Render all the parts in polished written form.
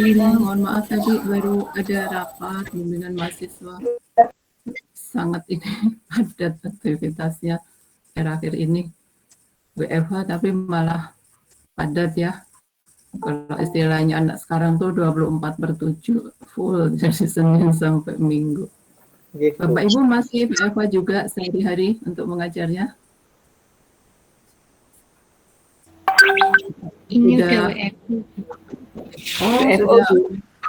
Mohon maaf tadi baru ada rapat bimbingan mahasiswa. Sangat ini padat aktivitasnya akhir-akhir ini. WFH tapi malah padat ya. Kalau istilahnya anak sekarang tuh 24/7 full dari Senin sampai Minggu. Gitu. Bapak Ibu masih WFH juga sehari-hari untuk mengajarnya? Ini Sudah. udah WFO. Oh, WFO,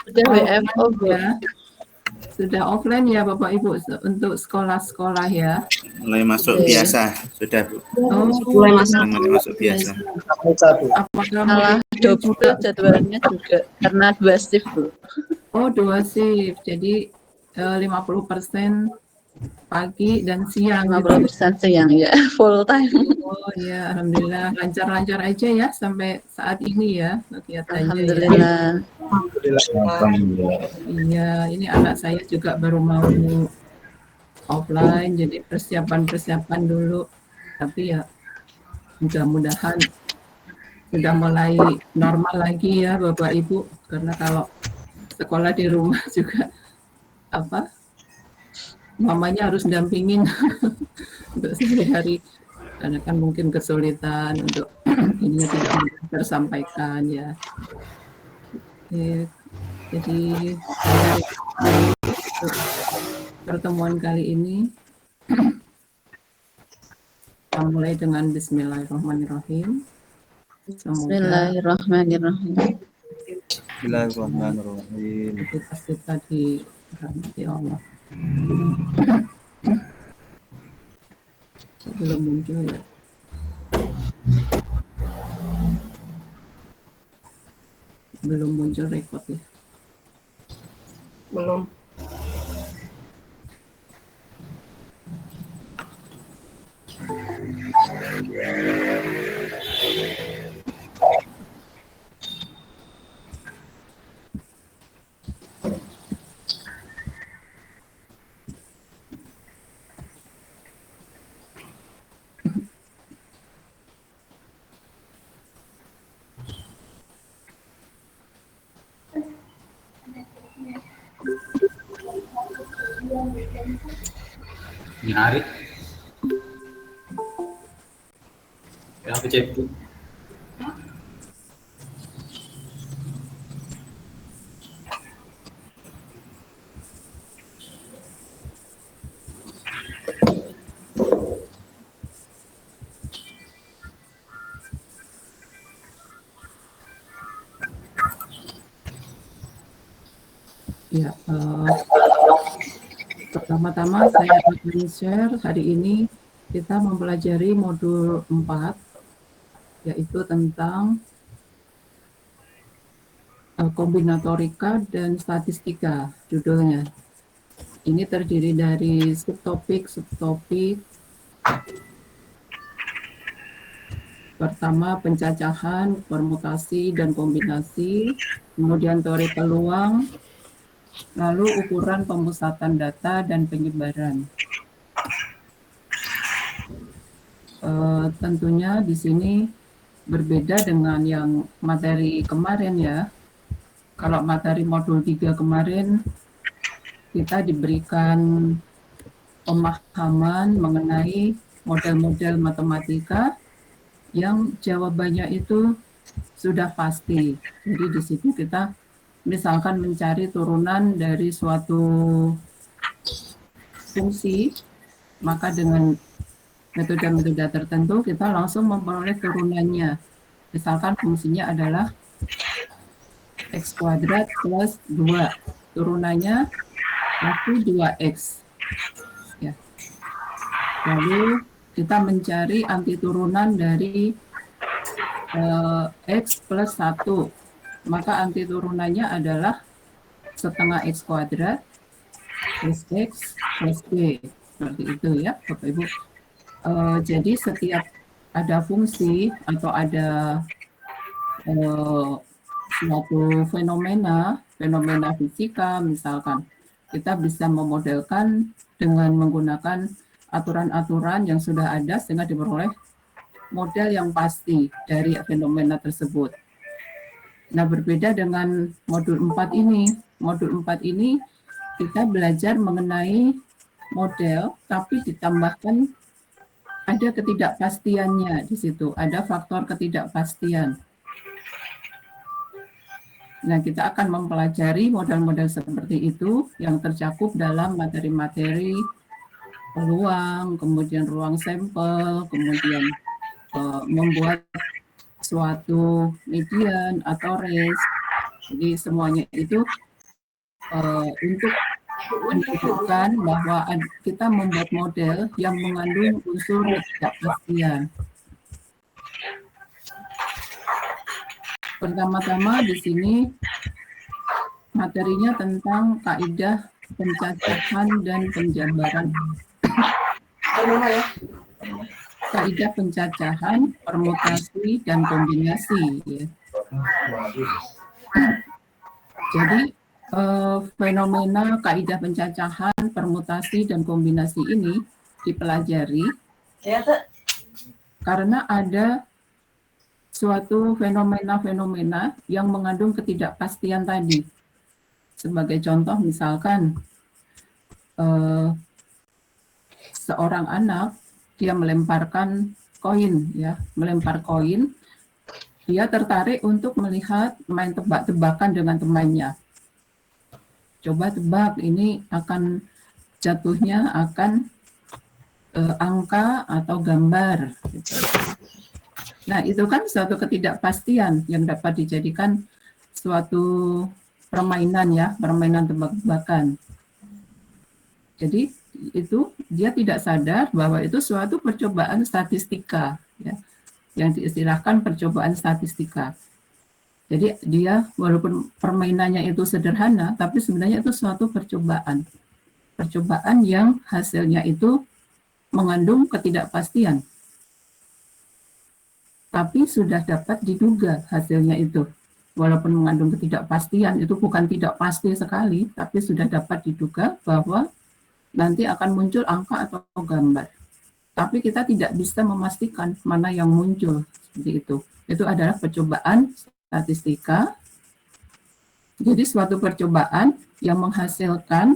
sudah WFO, Bu. ya. Sudah offline ya Bapak Ibu untuk sekolah-sekolah ya. Mulai masuk biasa sudah Bu. Oh, Mulai masuk. Mulai masuk biasa. apakah Malah double jadwalnya juga karena 2 shift, Bu. Oh, 2 shift. Jadi 50% pagi dan siang. 50% siang ya, full time. Oh ya, alhamdulillah lancar-lancar aja ya sampai saat ini ya kegiatannya. Alhamdulillah. Iya, ini anak saya juga baru mau offline, jadi persiapan dulu. Tapi ya mudah-mudahan sudah mulai normal lagi ya Bapak Ibu, karena kalau sekolah di rumah juga mamanya harus dampingin untuk sehari-hari, karena kan mungkin kesulitan untuk ini tidak mudah tersampaikan ya. Oke, jadi untuk pertemuan kali ini kita mulai dengan Bismillahirrahmanirrahim. Bismillahirrahmanirrahim. Bismillahirrahmanirrahim. Kita dirahmati Allah. Belum muncul ya. Belum muncul rekod ya. Belum. Menarik. Ya, aku cek Bu. Ya, pertama-tama saya akan share hari ini kita mempelajari modul 4, yaitu tentang kombinatorika dan statistika judulnya. Ini terdiri dari subtopik. Pertama, pencacahan, permutasi, dan kombinasi. Kemudian teori peluang. Lalu ukuran pemusatan data dan penyebaran. Tentunya di sini berbeda dengan yang materi kemarin ya. Kalau materi modul 3 kemarin kita diberikan pemahaman mengenai model-model matematika yang jawabannya itu sudah pasti. Jadi di situ kita misalkan mencari turunan dari suatu fungsi, maka dengan metode-metode tertentu kita langsung memperoleh turunannya. Misalkan fungsinya adalah x kuadrat plus 2. Turunannya pasti 2x. Ya. Lalu kita mencari antiturunan dari x plus 1. Maka antiturunannya adalah setengah x kuadrat plus x plus b. Seperti itu ya Bapak Ibu. Jadi setiap ada fungsi atau ada suatu fenomena fisika misalkan, kita bisa memodelkan dengan menggunakan aturan-aturan yang sudah ada sehingga diperoleh model yang pasti dari fenomena tersebut. Nah, berbeda dengan modul 4 ini. Modul 4 ini kita belajar mengenai model, tapi ditambahkan ada ketidakpastiannya di situ, ada faktor ketidakpastian. Nah, kita akan mempelajari model-model seperti itu yang tercakup dalam materi-materi peluang, kemudian ruang sampel, kemudian membuat suatu median atau range. Jadi semuanya itu untuk menunjukkan bahwa kita membuat model yang mengandung unsur ketidakpastian. Pertama-tama di sini materinya tentang kaidah pencacahan dan penjabaran. Kaidah pencacahan, permutasi, dan kombinasi. Ya. Jadi fenomena kaidah pencacahan, permutasi, dan kombinasi ini dipelajari karena ada suatu fenomena-fenomena yang mengandung ketidakpastian tadi. Sebagai contoh misalkan seorang anak dia melemparkan koin, ya, melempar koin, dia tertarik untuk melihat main tebak-tebakan dengan temannya. Coba tebak ini akan jatuhnya akan angka atau gambar. Gitu. Nah, itu kan suatu ketidakpastian yang dapat dijadikan suatu permainan, ya, permainan tebak-tebakan. Jadi itu dia tidak sadar bahwa itu suatu percobaan statistika, ya, yang diistilahkan percobaan statistika. Jadi dia walaupun permainannya itu sederhana, tapi sebenarnya itu suatu percobaan. Percobaan yang hasilnya itu mengandung ketidakpastian. Tapi sudah dapat diduga hasilnya itu. Walaupun mengandung ketidakpastian, itu bukan tidak pasti sekali, tapi sudah dapat diduga bahwa nanti akan muncul angka atau gambar. Tapi kita tidak bisa memastikan mana yang muncul, seperti itu. Itu adalah percobaan statistika. Jadi suatu percobaan yang menghasilkan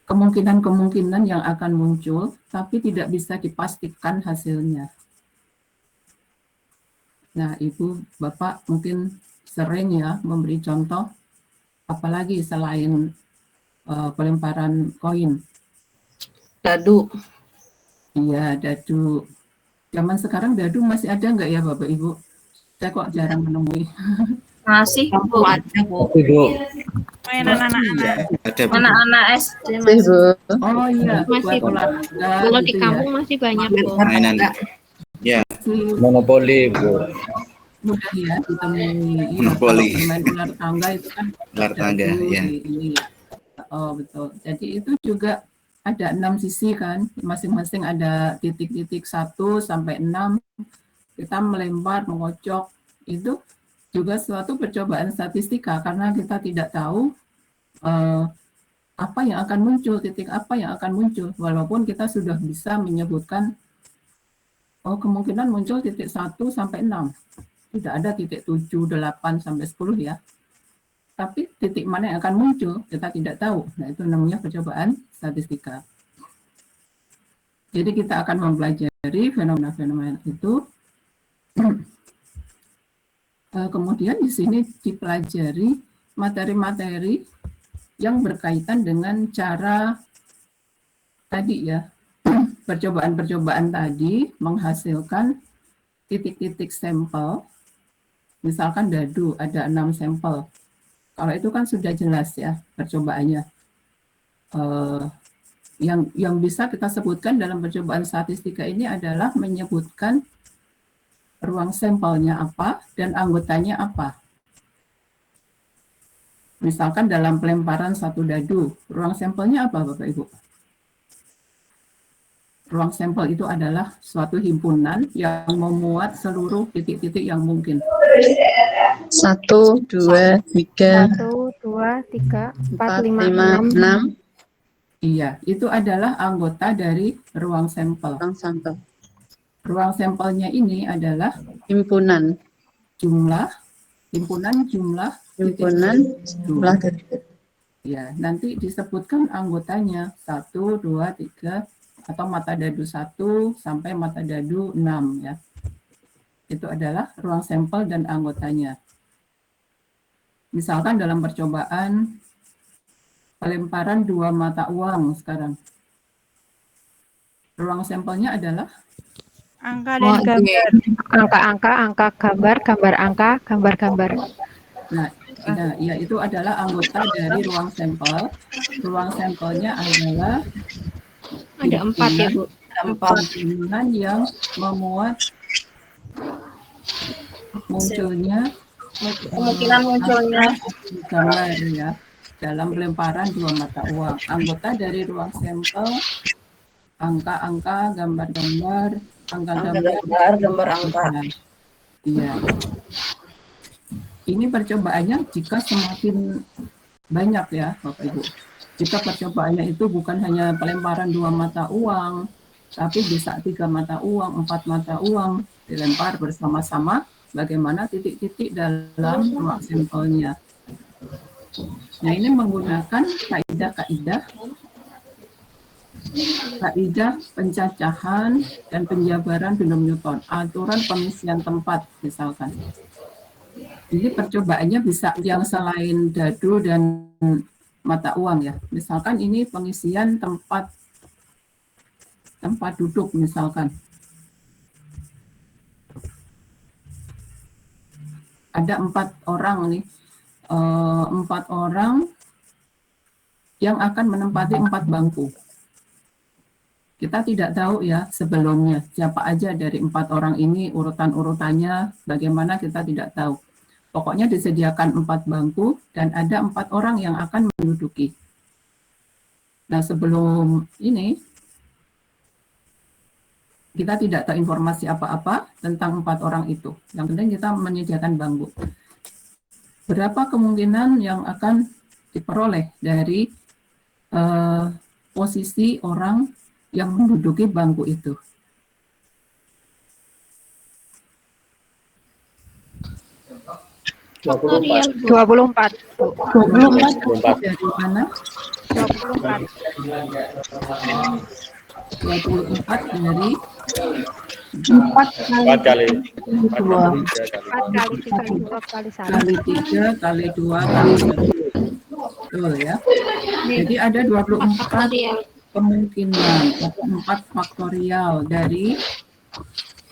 kemungkinan-kemungkinan yang akan muncul, tapi tidak bisa dipastikan hasilnya. Nah, Ibu, Bapak mungkin sering ya memberi contoh, apalagi selain pelemparan koin. Dadu. Iya, dadu. Zaman sekarang dadu masih ada nggak ya Bapak Ibu? Saya kok jarang menemui. Masih Bu, ada Bu. Ibu. Mainan anak-anak. Ada Bu. Anak-anak SD Masih, masih. Bu. Oh iya, Masih, buat olahraga Kalau di gitu kampung ya. masih banyak Bu. Mainan. Ya, Monopoli, Bu. Mudah ya ditemui. Iya, Monopoli. kalau bermain ular tangga itu kan Ular tangga, dadu ya. ini. Oh betul. Jadi itu juga ada 6 sisi kan, masing-masing ada titik-titik 1 sampai 6. Kita melempar, mengocok, itu juga suatu percobaan statistika karena kita tidak tahu apa yang akan muncul, titik apa yang akan muncul, walaupun kita sudah bisa menyebutkan kemungkinan muncul titik 1 sampai 6. Tidak ada titik 7, 8 sampai 10 ya. Tapi titik mana yang akan muncul kita tidak tahu. Nah, itu namanya percobaan statistika. Jadi kita akan mempelajari fenomena-fenomena itu. Kemudian di sini dipelajari materi-materi yang berkaitan dengan cara tadi ya, percobaan-percobaan tadi menghasilkan titik-titik sampel. Misalkan dadu ada 6 sampel. Kalau itu kan sudah jelas ya percobaannya. Yang bisa kita sebutkan dalam percobaan statistika ini adalah menyebutkan ruang sampelnya apa dan anggotanya apa. Misalkan dalam pelemparan satu dadu, ruang sampelnya apa Bapak Ibu? Ruang sampel itu adalah suatu himpunan yang memuat seluruh titik-titik yang mungkin. 1, 2, 3, 1, 2, 3, 4, 4, 5, 5, 6. 6. Iya, itu adalah anggota dari ruang sampel. Ruang sampel. Ruang sampelnya ini adalah Himpunan. jumlah himpunan jumlah Himpunan jumlah titik. ya, nanti disebutkan anggotanya 1, 2, 3 atau mata dadu 1 sampai mata dadu 6 ya. Itu adalah ruang sampel dan anggotanya. Misalkan dalam percobaan pelemparan 2 mata uang sekarang. Ruang sampelnya adalah Angka dan gambar. Angka-angka, angka gambar, gambar angka, gambar-gambar. nah, ya itu adalah anggota dari ruang sampel. Ruang sampelnya adalah Ada 4 ya, Bu. himpunan yang memuat munculnya Kemungkinan munculnya gambar ya dalam pelemparan 2 mata uang. Anggota dari ruang sampel angka-angka, gambar-gambar, Gambar, gambar angka. Iya. Ini percobaannya jika semakin banyak ya, Bapak Ibu. Jika percobaannya itu bukan hanya pelemparan 2 mata uang, tapi bisa 3 mata uang, 4 mata uang dilempar bersama-sama, bagaimana titik-titik dalam ruang sampelnya. Nah, ini menggunakan kaidah-kaidah pencacahan dan penjabaran binom Newton, aturan pengisian tempat misalkan. Jadi percobaannya bisa yang selain dadu dan mata uang ya. Misalkan ini pengisian tempat duduk misalkan. Ada 4 orang nih, 4 orang yang akan menempati 4 bangku. Kita tidak tahu ya sebelumnya siapa aja dari 4 orang ini, urutan-urutannya bagaimana kita tidak tahu. Pokoknya disediakan 4 bangku dan ada 4 orang yang akan menduduki. Nah, sebelum ini kita tidak tahu informasi apa-apa tentang 4 orang itu. Yang penting kita menyediakan bangku. Berapa kemungkinan yang akan diperoleh dari posisi orang yang menduduki bangku itu? Faktorial, Bu. 24. 24 dari mana? 24. 24 dari 4 kali 4 kali 3 kali 2 kali 1. kali 3 kali 2 kali 1. Betul ya. Jadi ada 24 Faktorial. kemungkinan atau 4 faktorial dari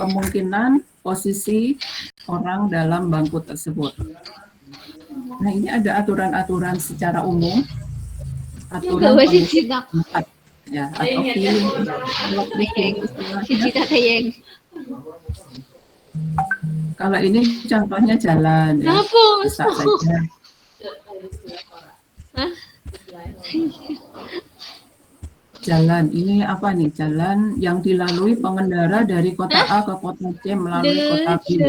kemungkinan posisi orang dalam bangku tersebut. Nah, ini ada aturan-aturan secara umum. Aturan pengisian tempat ya atau feeling. Kalau ini contohnya jalan ya. Bisa saja. Jalan, ini apa nih? Jalan yang dilalui pengendara dari kota A ke kota C melalui kota B.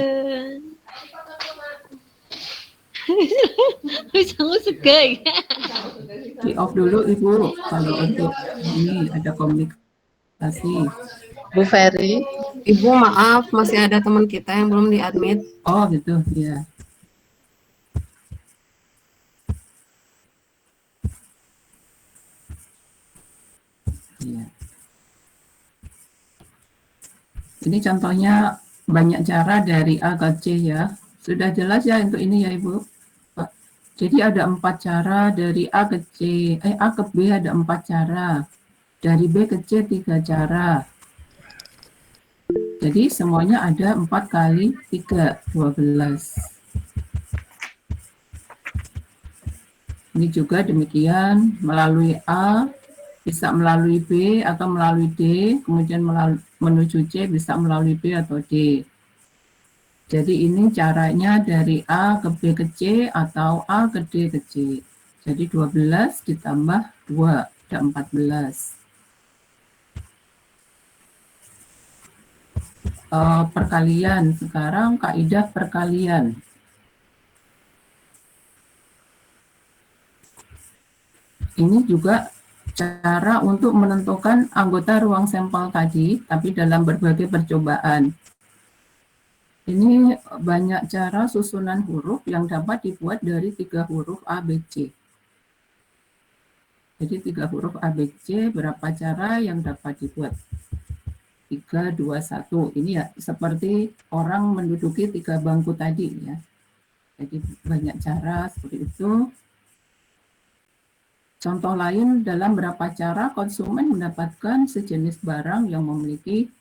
Di off dulu Ibu, kalau untuk ini ada komunikasi. Bu Ferry, Ibu maaf, masih ada teman kita yang belum di-admit. Oh gitu, ya. Ya. Ini contohnya banyak cara dari A ke C ya. Sudah jelas ya untuk ini ya Ibu. Jadi ada 4 cara dari A ke C, A ke B ada 4 cara. Dari B ke C 3 cara. Jadi semuanya ada 4 kali 3, 12. Ini juga demikian, melalui A, bisa melalui B atau melalui D, kemudian menuju C bisa melalui B atau D. Jadi ini caranya dari A ke B ke C atau A ke D ke C. Jadi 12 ditambah 2, ada 14. Perkalian, sekarang kaidah perkalian. Ini juga cara untuk menentukan anggota ruang sampel tadi, tapi dalam berbagai percobaan. Ini banyak cara susunan huruf yang dapat dibuat dari 3 huruf ABC. Jadi 3 huruf ABC, berapa cara yang dapat dibuat? 3, 2, 1. Ini ya seperti orang menduduki 3 bangku tadi ya. Jadi banyak cara seperti itu. Contoh lain, dalam berapa cara konsumen mendapatkan sejenis barang yang memiliki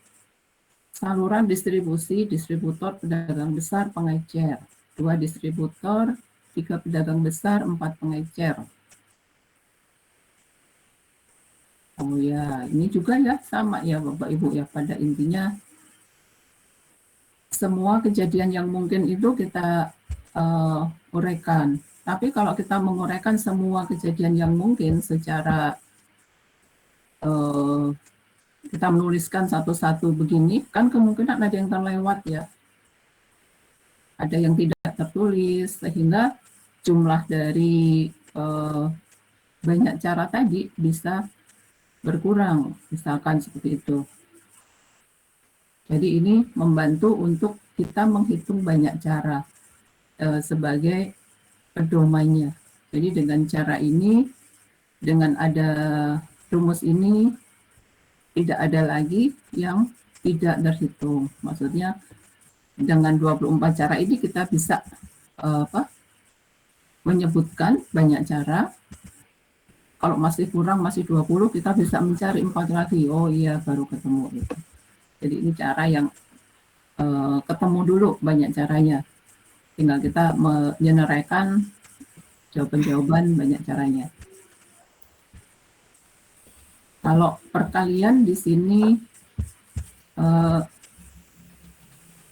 saluran distribusi, distributor, pedagang besar, pengecer. 2 distributor, 3 pedagang besar, 4 pengecer. Oh ya, ini juga ya sama ya Bapak Ibu ya, pada intinya semua kejadian yang mungkin itu kita uraikan. Tapi kalau kita menguraikan semua kejadian yang mungkin secara kita menuliskan satu-satu begini, kan kemungkinan ada yang terlewat ya. Ada yang tidak tertulis, sehingga jumlah dari banyak cara tadi bisa berkurang, misalkan seperti itu. Jadi ini membantu untuk kita menghitung banyak cara sebagai pedomannya. Jadi dengan cara ini, dengan ada rumus ini, tidak ada lagi yang tidak terhitung. Maksudnya dengan 24 cara ini kita bisa menyebutkan banyak cara. Kalau masih kurang, masih 20, kita bisa mencari 4 lagi. Oh iya, baru ketemu. Gitu. Jadi ini cara yang ketemu dulu banyak caranya. Tinggal kita menyeleraikan jawaban-jawaban banyak caranya. Kalau perkalian di sini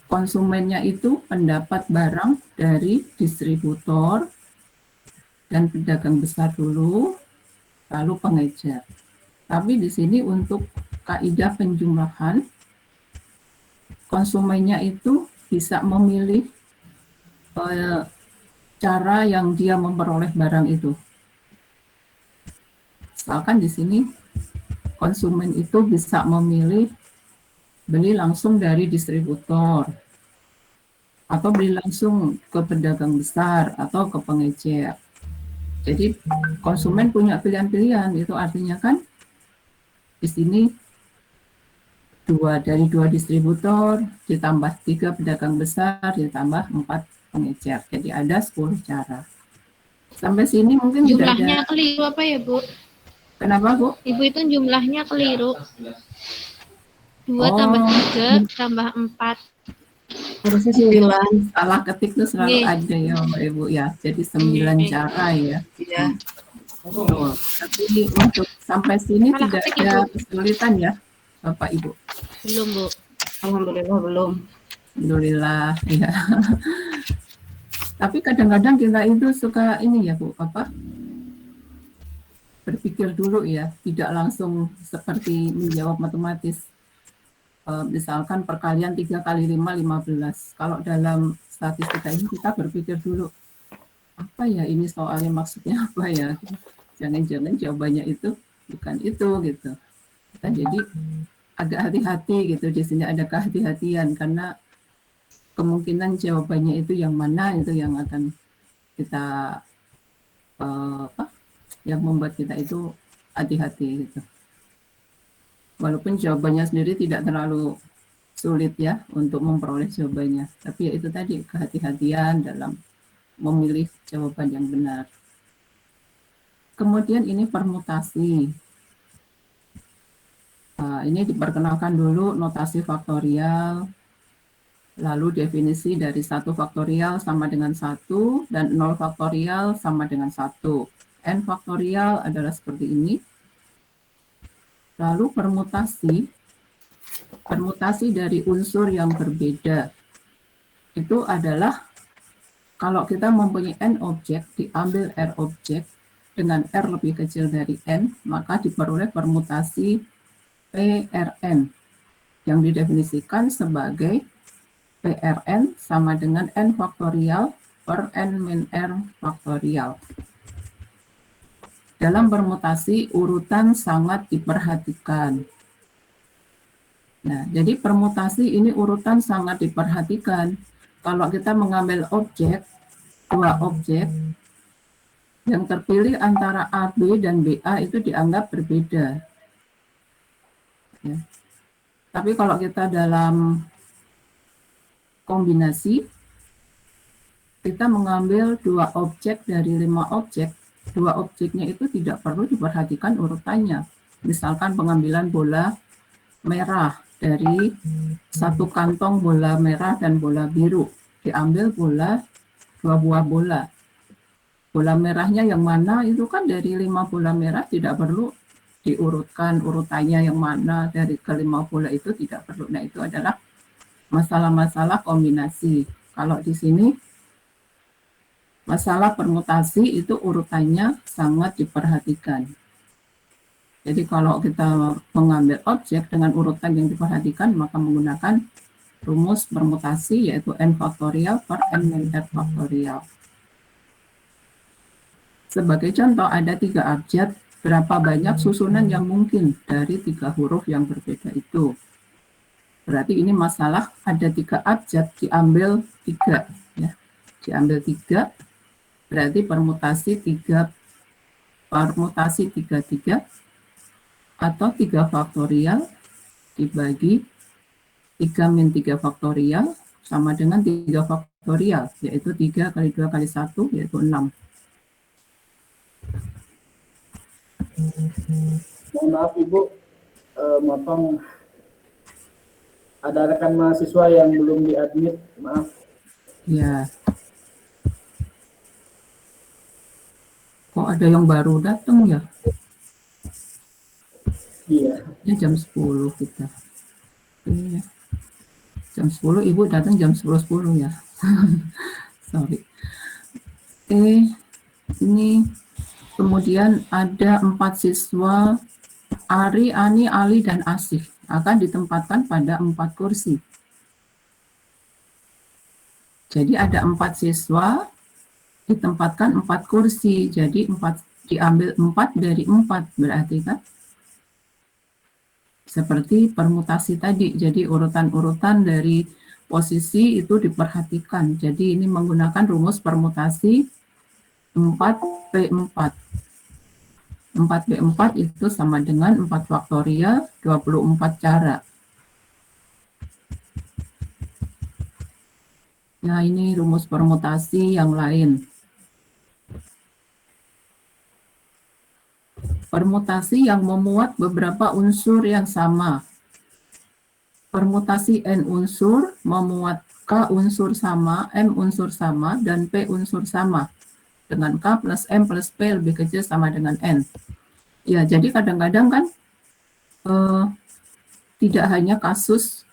konsumennya itu pendapat barang dari distributor dan pedagang besar dulu, lalu pengecer. Tapi di sini untuk kaidah penjumlahan, konsumennya itu bisa memilih cara yang dia memperoleh barang itu. Misalkan di sini konsumen itu bisa memilih beli langsung dari distributor, atau beli langsung ke pedagang besar, atau ke pengecer. Jadi konsumen punya pilihan-pilihan, itu artinya kan di sini dari 2 distributor, ditambah 3 pedagang besar, ditambah 4 pengecer. Jadi ada 10 cara. Sampai sini mungkin tidak ada. Jumlahnya keliru apa ya, Bu? Kenapa, Bu? Ibu itu jumlahnya keliru. 2 tambah 3 tambah 4. Harusnya 9. Salah ketik itu selalu ada ya Mbak Ibu ya. Jadi 9 cara ya. Iya. Oh, tapi untuk sampai sini Salah tidak ketik, ada Ibu. kesulitan ya Bapak Ibu. Belum, Bu. Alhamdulillah belum. Alhamdulillah ya. Tapi kadang-kadang kita itu suka ini ya Bu, berpikir dulu ya, tidak langsung seperti menjawab matematis. Misalkan perkalian 3 kali 5, 15. Kalau dalam statistika ini kita berpikir dulu, apa ya ini soalnya maksudnya apa ya? Jangan-jangan jawabannya itu bukan itu gitu. Kita jadi agak hati-hati gitu, di sini ada kehati-hatian karena kemungkinan jawabannya itu yang mana itu yang akan kita yang membuat kita itu hati-hati gitu. Walaupun jawabannya sendiri tidak terlalu sulit ya untuk memperoleh jawabannya. Tapi ya itu tadi, kehati-hatian dalam memilih jawaban yang benar. Kemudian ini permutasi. Ini diperkenalkan dulu notasi faktorial, lalu definisi dari 1 faktorial sama dengan 1, dan 0 faktorial sama dengan 1. N faktorial adalah seperti ini. Lalu permutasi dari unsur yang berbeda. Itu adalah kalau kita mempunyai N objek, diambil R objek, dengan R lebih kecil dari N, maka diperoleh permutasi PRN, yang didefinisikan sebagai PRN sama dengan N faktorial per N min R faktorial. Dalam permutasi, urutan sangat diperhatikan. Nah, jadi permutasi ini urutan sangat diperhatikan. Kalau kita mengambil objek, dua objek, yang terpilih antara AB dan BA itu dianggap berbeda. Ya. Tapi kalau kita dalam kombinasi, kita mengambil dua objek dari 5 objek, dua objeknya itu tidak perlu diperhatikan urutannya. Misalkan pengambilan bola merah dari satu kantong bola merah dan bola biru. Diambil dua buah bola. Bola merahnya yang mana itu kan dari 5 bola merah tidak perlu diurutkan urutannya yang mana dari kelima bola itu tidak perlu. Nah, itu adalah masalah-masalah kombinasi. Kalau di sini masalah permutasi itu urutannya sangat diperhatikan. Jadi kalau kita mengambil objek dengan urutan yang diperhatikan, maka menggunakan rumus permutasi yaitu n faktorial per n min r faktorial. Sebagai contoh ada 3 abjad, berapa banyak susunan yang mungkin dari 3 huruf yang berbeda itu. Berarti ini masalah ada 3 abjad, diambil 3. Ya. Diambil 3, berarti permutasi 3 atau 3 faktorial dibagi 3 min 3 faktorial sama dengan 3 faktorial, yaitu 3 kali 2 kali 1, yaitu 6. Mohon maaf Ibu, motong. Ada rekan mahasiswa yang belum diadmit, maaf. Ya. Kok ada yang baru datang ya? Iya. Ya jam 10 kita. Iya. Jam 10 Ibu datang jam 10.10 ya. Sorry. Ini kemudian ada 4 siswa Ari, Ani, Ali, dan Asif akan ditempatkan pada 4 kursi. Jadi ada 4 siswa ditempatkan 4 kursi. Jadi diambil 4 dari 4 berarti kan? Seperti permutasi tadi. Jadi urutan-urutan dari posisi itu diperhatikan. Jadi ini menggunakan rumus permutasi 4P4. 4P4 itu sama dengan 4 faktorial 24 cara. Nah, ini rumus permutasi yang lain. Permutasi yang memuat beberapa unsur yang sama. Permutasi N unsur memuat K unsur sama, M unsur sama, dan P unsur sama. Dengan K plus M plus P lebih kecil sama dengan N. Ya, jadi kadang-kadang kan tidak hanya kasus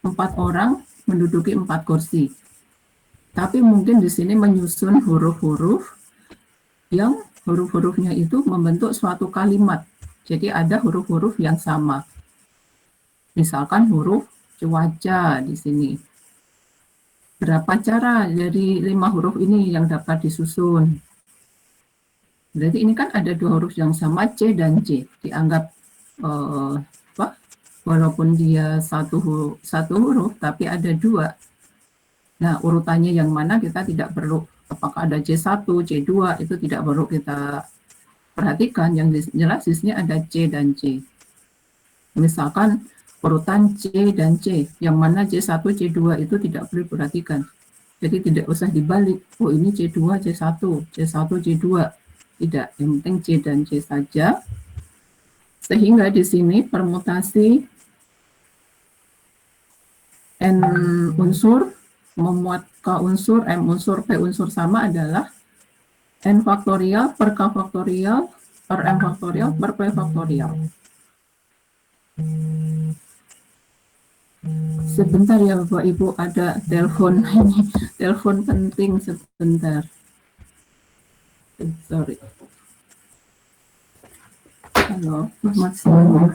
4 orang menduduki 4 kursi. Tapi mungkin di sini menyusun huruf-huruf yang huruf-hurufnya itu membentuk suatu kalimat. Jadi ada huruf-huruf yang sama. Misalkan huruf cuaca di sini. Berapa cara dari 5 huruf ini yang dapat disusun? Berarti ini kan ada 2 huruf yang sama, C dan C. Dianggap walaupun dia satu huruf, tapi ada 2. Nah, urutannya yang mana kita tidak perlu, apakah ada C1, C2, itu tidak perlu kita perhatikan. Yang jelas di sini ada C dan C. Misalkan urutan C dan C, yang mana C1, C2 itu tidak perlu diperhatikan. Jadi tidak usah dibalik, oh ini C2, C1, C1, C2. Tidak, yang penting C dan C saja. Sehingga di sini permutasi N unsur memuat K unsur, M unsur, P unsur sama adalah N faktorial per K faktorial per M faktorial per P faktorial. Sebentar ya Bapak Ibu, ada telepon ini, telepon penting sebentar. Sorry. Halo, selamat siang.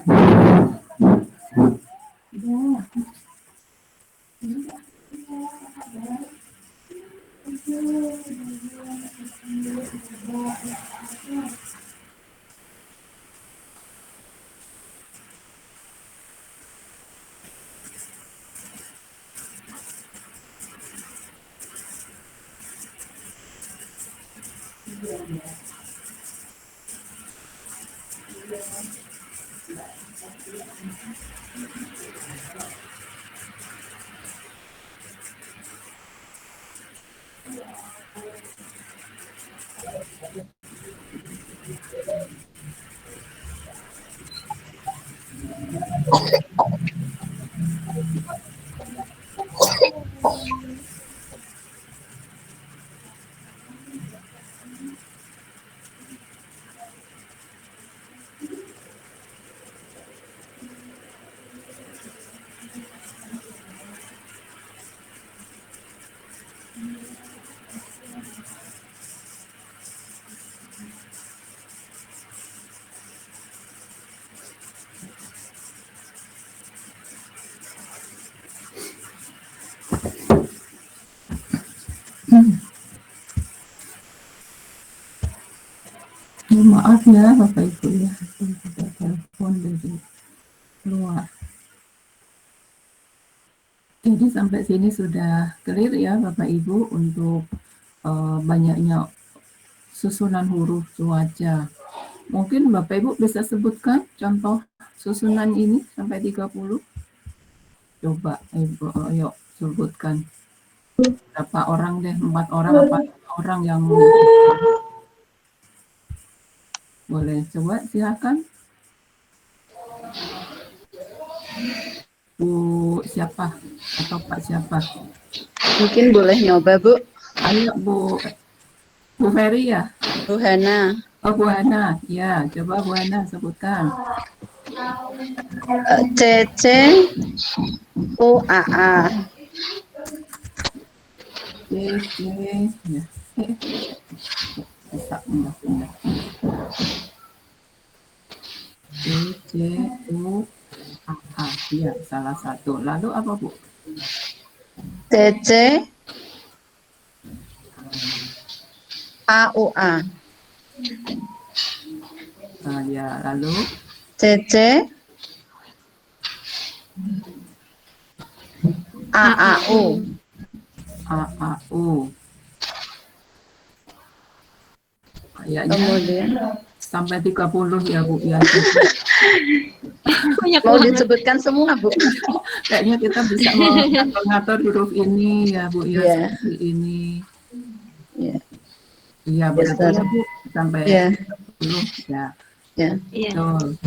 Maaf ya Bapak Ibu ya, ada telepon dari luar. Jadi sampai sini sudah clear ya Bapak Ibu untuk banyaknya susunan huruf cuaca. Mungkin Bapak Ibu bisa sebutkan contoh susunan ini sampai 30. Coba Ibu, ayo sebutkan. Berapa orang deh, 4 orang apa 5 orang yang boleh coba silakan. Bu siapa atau Pak siapa? Mungkin boleh nyoba, Bu. Ayo Bu Ferry ya? Bu Hana. Oh Bu Hana, ya coba Bu Hana sebutkan. CC UAA. C ya. Bisa pindah. C U A, ya salah satu. Lalu apa Bu? CC AUA. Nah, ya lalu CC AAU. AAU. Kayaknya Kemudian sampai 30 ya Bu ya. Banyak mau banget. disebutkan semua, Bu. Kayaknya kita bisa mengatur huruf ini ya Bu ya, Iya. seperti ini. Iya. Iya betul ya Bu, sampai Iya. 30 ya. Ya. Iya. Betul.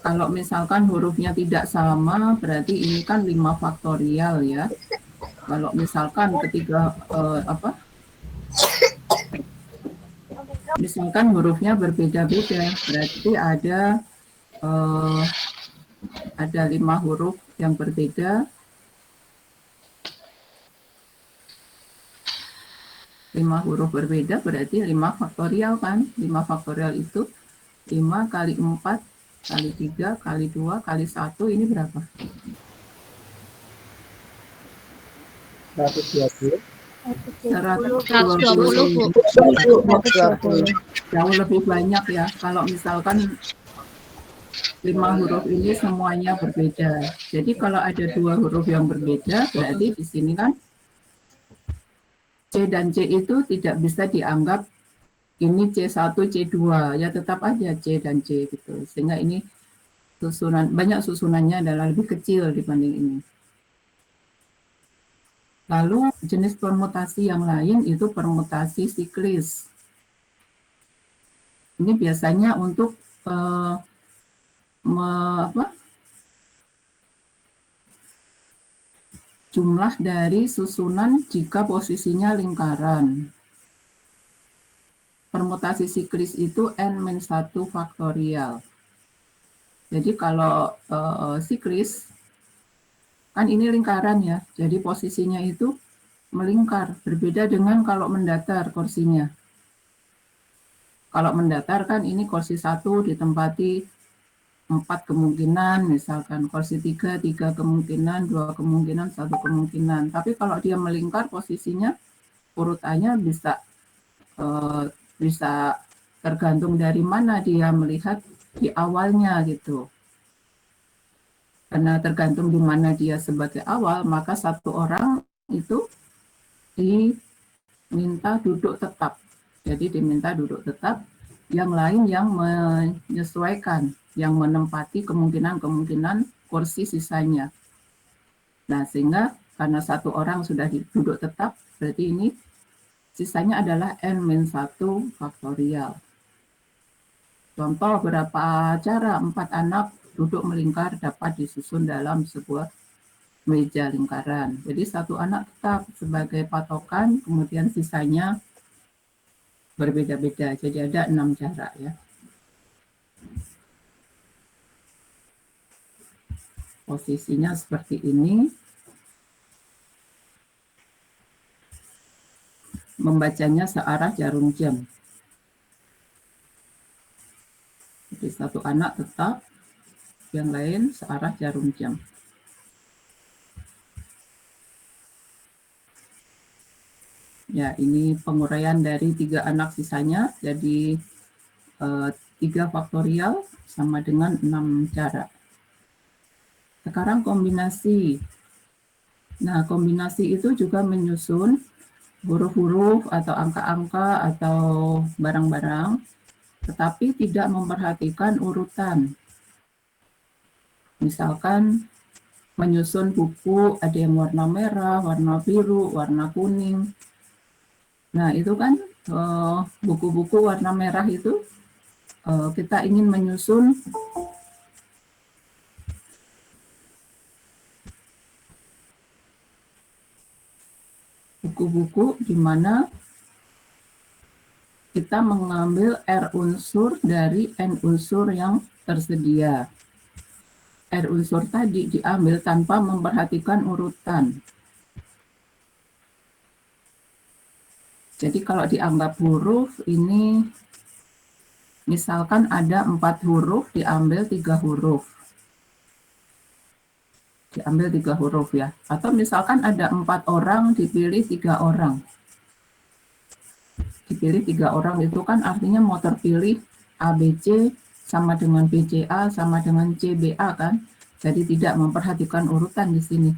Kalau misalkan hurufnya tidak sama, berarti ini kan 5 faktorial ya. Kalau misalkan ketiga misalkan hurufnya berbeda-beda, berarti ada 5 huruf yang berbeda. 5 huruf berbeda berarti 5 faktorial kan? 5 faktorial itu 5 kali 4 kali 3 kali 2 kali 1 ini berapa? 120. 120 Bu. 120. Jauh lebih banyak ya. Kalau misalkan 5 huruf ini semuanya berbeda. Jadi kalau ada 2 huruf yang berbeda, berarti di sini kan C dan C itu tidak bisa dianggap ini C1, C2. Ya tetap aja C dan C gitu. Sehingga ini banyak susunannya adalah lebih kecil dibanding ini. Lalu jenis permutasi yang lain itu permutasi siklis. Ini biasanya untuk jumlah dari susunan jika posisinya lingkaran. Permutasi siklis itu N-1 faktorial. Jadi kalau siklis, kan ini lingkaran ya, jadi posisinya itu melingkar, berbeda dengan kalau mendatar kursinya. Kalau mendatar kan ini kursi 1 ditempati 4 kemungkinan, misalkan kursi 3 kemungkinan, 2 kemungkinan, 1 kemungkinan. Tapi kalau dia melingkar posisinya, urutannya bisa tergantung dari mana dia melihat di awalnya gitu. Karena tergantung di mana dia sebagai awal, maka satu orang itu diminta duduk tetap. Jadi diminta duduk tetap, yang lain yang menyesuaikan, yang menempati kemungkinan-kemungkinan kursi sisanya. Nah, sehingga karena satu orang sudah duduk tetap, berarti ini sisanya adalah N-1 faktorial. Contoh berapa cara 4 anak duduk melingkar dapat disusun dalam sebuah meja lingkaran. Jadi satu anak tetap sebagai patokan, kemudian sisanya berbeda-beda. Jadi ada 6 cara ya. Posisinya seperti ini. Membacanya searah jarum jam. Jadi satu anak tetap, yang lain searah jarum jam. Ya, ini penguraian dari 3 anak sisanya, jadi 3 faktorial sama dengan 6 cara. Sekarang kombinasi. Nah, kombinasi itu juga menyusun huruf-huruf atau angka-angka atau barang-barang, tetapi tidak memperhatikan urutan. Misalkan menyusun buku, ada yang warna merah, warna biru, warna kuning. Nah, itu kan buku-buku warna merah itu kita ingin menyusun buku-buku di mana kita mengambil R unsur dari N unsur yang tersedia. R unsur tadi diambil tanpa memperhatikan urutan. Jadi kalau dianggap huruf ini, misalkan ada 4 huruf, diambil 3 huruf. Diambil 3 huruf ya. Atau misalkan ada 4 orang, dipilih 3 orang. Dipilih 3 orang itu kan artinya mau terpilih ABC sama dengan BCA sama dengan CBA kan. Jadi tidak memperhatikan urutan di sini.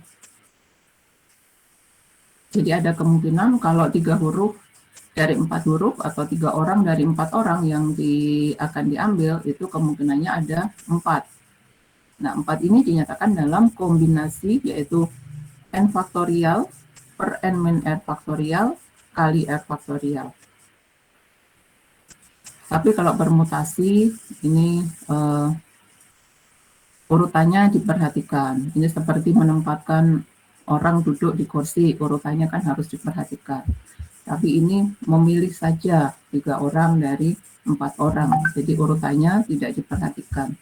Jadi ada kemungkinan kalau 3 huruf dari 4 huruf atau 3 orang dari 4 orang yang akan diambil itu kemungkinannya ada 4. Nah, 4 ini dinyatakan dalam kombinasi yaitu N faktorial per N min R faktorial kali R faktorial. Tapi kalau permutasi ini urutannya diperhatikan. Ini seperti menempatkan orang duduk di kursi, urutannya kan harus diperhatikan. Tapi ini memilih saja 3 orang dari 4 orang. Jadi urutannya tidak diperhatikan.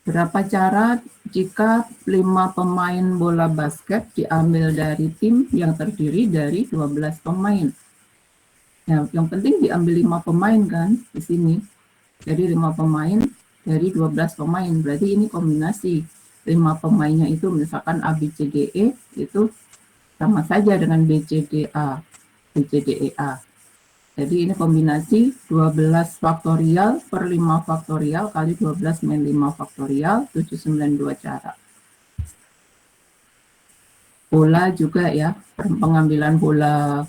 Berapa cara jika 5 pemain bola basket diambil dari tim yang terdiri dari 12 pemain? Nah, yang penting diambil 5 pemain kan di sini. Jadi 5 pemain dari 12 pemain. Berarti ini kombinasi. 5 pemainnya itu misalkan ABCDE itu sama saja dengan BCDA, BCDEA. Jadi ini kombinasi 12 faktorial per 5 faktorial kali 12 min 5 faktorial, 792 cara. Bola juga ya, pengambilan bola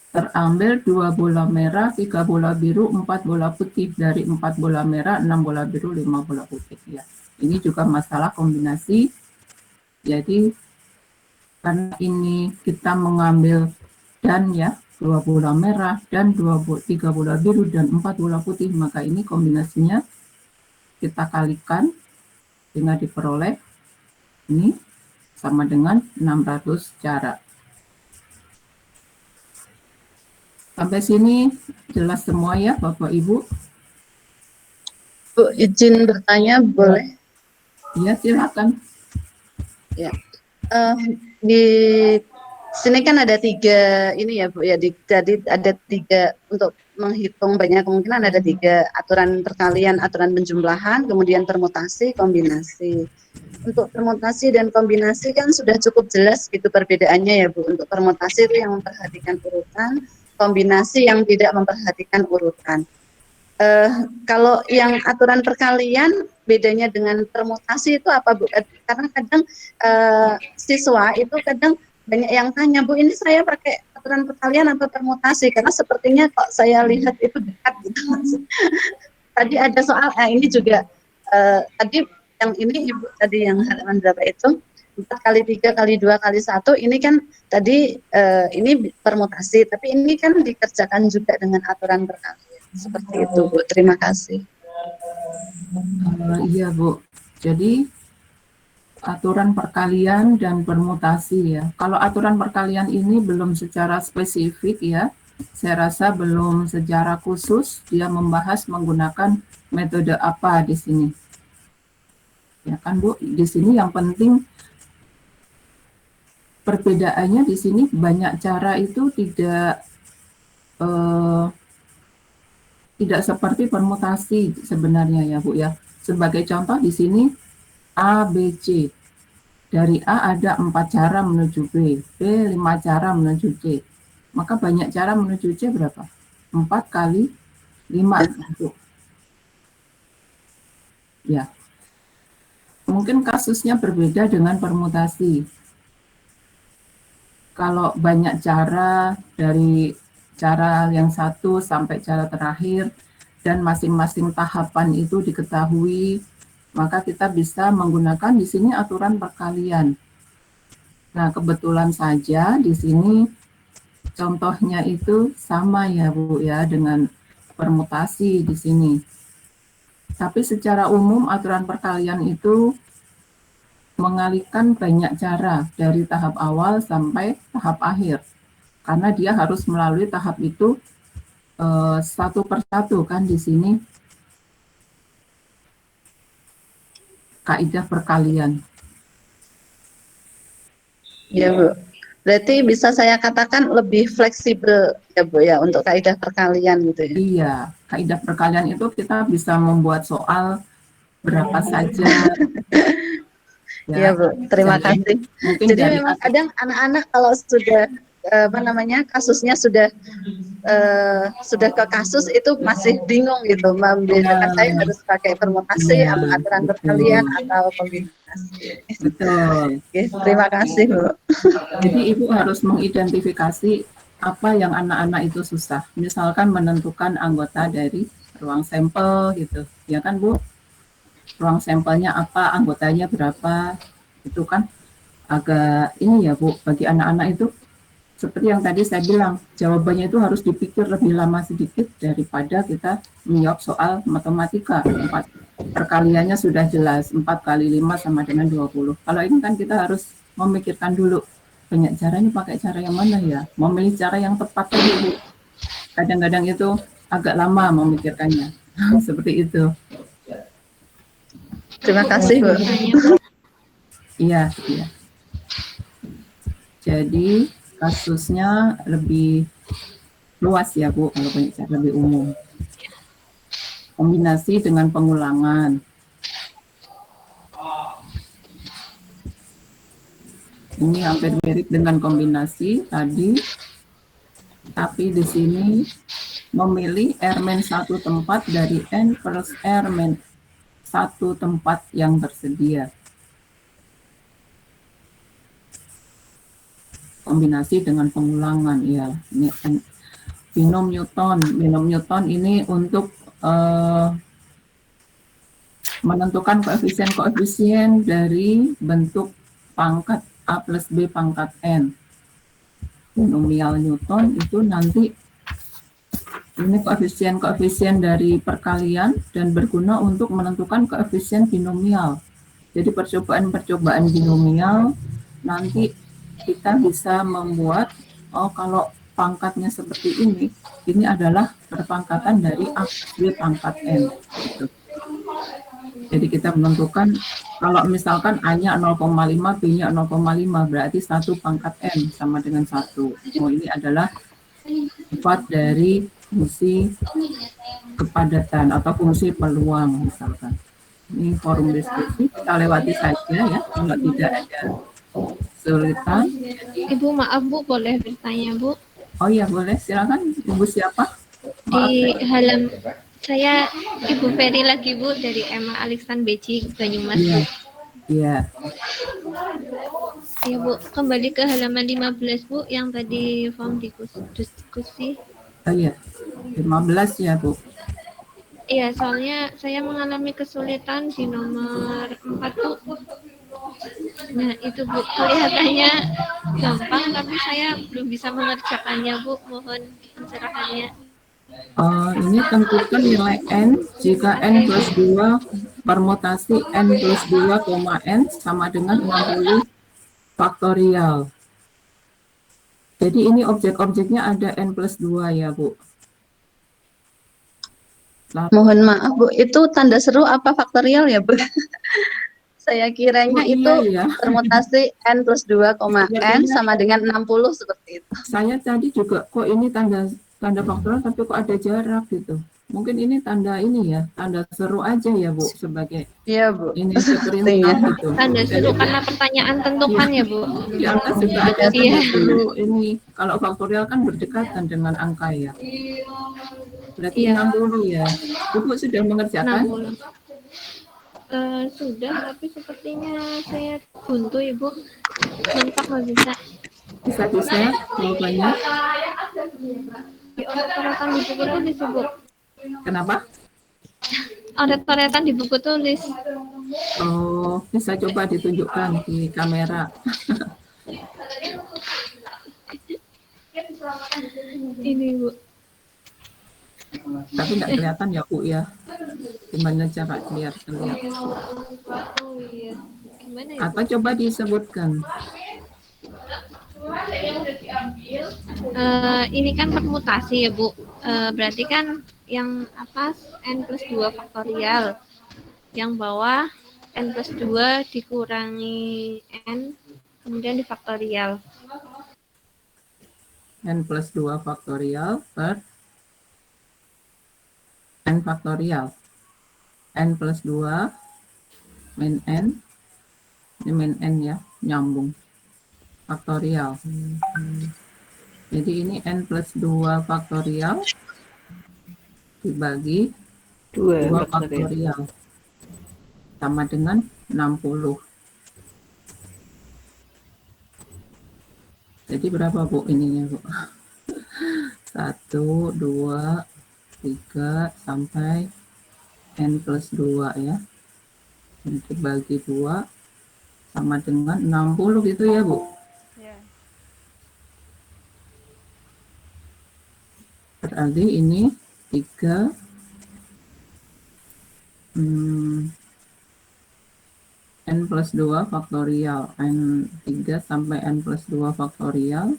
terambil 2 bola merah, 3 bola biru, 4 bola putih. Dari 4 bola merah, 6 bola biru, 5 bola putih. Ya. Ini juga masalah kombinasi. Jadi, karena ini kita mengambil dan ya, 2 bola merah, dan 3 bola biru, dan 4 bola putih. Maka ini kombinasinya kita kalikan sehingga diperoleh ini sama dengan 600 cara. Sampai sini jelas semua ya Bapak Ibu? Bu, izin bertanya boleh? Ya, silakan. Ya. Di sini kan ada 3 ini ya Bu ya. Jadi ada 3 untuk menghitung banyak kemungkinan ada 3 aturan perkalian, aturan penjumlahan, kemudian permutasi, kombinasi. Untuk permutasi dan kombinasi kan sudah cukup jelas gitu perbedaannya ya Bu. Untuk permutasi itu yang memperhatikan urutan, kombinasi yang tidak memperhatikan urutan. Kalau yang aturan perkalian bedanya dengan permutasi itu apa Bu? Karena kadang siswa itu kadang banyak yang tanya, Bu ini saya pakai aturan perkalian atau permutasi? Karena sepertinya kok saya lihat itu dekat gitu. Tadi ada soal, ini juga tadi yang ini Ibu tadi yang halaman berapa itu? 4 kali 3 kali 2 kali 1 ini kan tadi ini permutasi, tapi ini kan dikerjakan juga dengan aturan perkalian. Seperti itu Bu, terima kasih. Iya Bu, jadi aturan perkalian dan permutasi ya. Kalau aturan perkalian ini belum secara spesifik ya, saya rasa belum secara khusus dia membahas menggunakan metode apa di sini. Ya kan Bu, di sini yang penting perbedaannya di sini banyak cara itu tidak seperti permutasi sebenarnya ya Bu ya. Sebagai contoh di sini A, B, C. Dari A ada 4 cara menuju B, B 5 cara menuju C. Maka banyak cara menuju C berapa? 4 kali 5. Ya. Mungkin kasusnya berbeda dengan permutasi. Kalau banyak cara dari cara yang satu sampai cara terakhir dan masing-masing tahapan itu diketahui, maka kita bisa menggunakan di sini aturan perkalian. Nah, kebetulan saja di sini contohnya itu sama ya Bu ya dengan permutasi di sini. Tapi secara umum aturan perkalian itu mengalihkan banyak cara dari tahap awal sampai tahap akhir. Karena dia harus melalui tahap itu satu persatu kan di sini kaidah perkalian. Ya Bu, berarti bisa saya katakan lebih fleksibel ya Bu ya untuk kaidah perkalian gitu ya. Iya, kaidah perkalian itu kita bisa membuat soal berapa saja. Iya Bu, terima kasih. Mungkin Jadi memang kadang anak-anak kalau sudah kasusnya sudah ke kasus itu masih bingung gitu, membedakan saya harus pakai permutasi, aturan perkalian atau kombinasi. Betul. Oke, terima kasih Bu. Jadi Ibu harus mengidentifikasi apa yang anak-anak itu susah. Misalkan menentukan anggota dari ruang sampel gitu, ya kan Bu? Ruang sampelnya apa, anggotanya berapa, itu kan agak ini ya Bu, bagi anak-anak itu seperti yang tadi saya bilang, jawabannya itu harus dipikir lebih lama sedikit daripada kita menjawab soal matematika. Perkaliannya sudah jelas, 4 kali 5 sama dengan 20. Kalau ini kan kita harus memikirkan dulu, banyak caranya pakai cara yang mana ya, memilih cara yang tepat dulu. Kadang-kadang itu agak lama memikirkannya, seperti itu. Terima kasih Bu. Iya, iya. Jadi kasusnya lebih luas ya Bu, kalau banyak cara lebih umum. Kombinasi dengan pengulangan. Ini hampir mirip dengan kombinasi tadi, tapi di sini memilih R- 1 tempat dari N plus R- 1 tempat yang tersedia. Kombinasi dengan pengulangan ya. Ini binom Newton. Binom Newton ini untuk menentukan koefisien-koefisien dari bentuk pangkat A plus B pangkat N. Binomial Newton itu nanti ini koefisien-koefisien dari perkalian dan berguna untuk menentukan koefisien binomial. Jadi percobaan-percobaan binomial nanti kita bisa membuat, oh kalau pangkatnya seperti ini adalah perpangkatan dari A plus B pangkat N. Gitu. Jadi kita menentukan, kalau misalkan A-nya 0,5, B-nya 0,5, berarti 1 pangkat N sama dengan 1. Oh, ini adalah sifat dari fungsi kepadatan atau fungsi peluang misalkan. Ini forum diskusi, kita lewati saja ya, kalau tidak ada kesulitan. Ibu maaf Bu, boleh bertanya Bu? Oh iya boleh, silakan. Ibu siapa? Di Saya Ibu Ferry lagi Bu dari Emma Alexan Beji Banyumas Iya, Bu. iya. Ya Bu, kembali ke halaman 15 Bu yang tadi form diskusi. Oh iya, 15 ya Bu. Iya, soalnya saya mengalami kesulitan di nomor 4 Bu. Nah itu Bu, kelihatannya gampang tapi saya belum bisa mengerjakannya Bu, mohon pencerahannya. Ini tentukan nilai N jika N plus 2 permutasi N plus 2, N sama dengan 60 faktorial. Jadi ini objek-objeknya ada N plus 2 ya Bu. Mohon maaf Bu, itu tanda seru apa faktorial ya Bu? Saya kiranya Oh, iya, itu ya. permutasi N plus 2, N Sepertinya sama dengan 60 seperti itu. saya tadi juga kok ini tanda faktorial tapi kok ada jarak gitu. Mungkin ini tanda ini ya, tanda seru aja ya Bu sebagai Iya Bu. ini perintah gitu. Tanda seru karena pertanyaan tentukan ya Bu. Di atas juga ada Iya. tanda seru ini. Kalau faktorial kan berdekatan dengan angka ya. Berarti Iya. 60 ya. Ibu sudah mengerjakan? 60. Sudah, tapi sepertinya saya buntu Ibu. Mentok nggak bisa. Bisa jawabannya. Di oret-oretan di buku tulis Ibu. Kenapa? Oret-oretan di buku tulis. Oh, bisa coba ditunjukkan di kamera. Ini Bu. Tapi nggak kelihatan ya Bu ya. Gimana cara lihat? Oh iya. Gimana ya? Atau coba disebutkan. Ini kan permutasi ya Bu. Berarti kan yang atas N plus 2 faktorial. Yang bawah N plus 2 dikurangi N kemudian difaktorial. N plus 2 faktorial per N faktorial. N plus 2 min N. Ini min N ya, nyambung. Faktorial. Jadi ini N plus 2 faktorial dibagi 2 faktorial sama dengan 60. Jadi berapa Bu ininya Bu? 1, 2, 3 sampai N plus 2 ya. Ini dibagi 2 sama dengan 60 gitu ya Bu? Berarti ini 3 N plus 2 faktorial. N3 sampai N plus 2 faktorial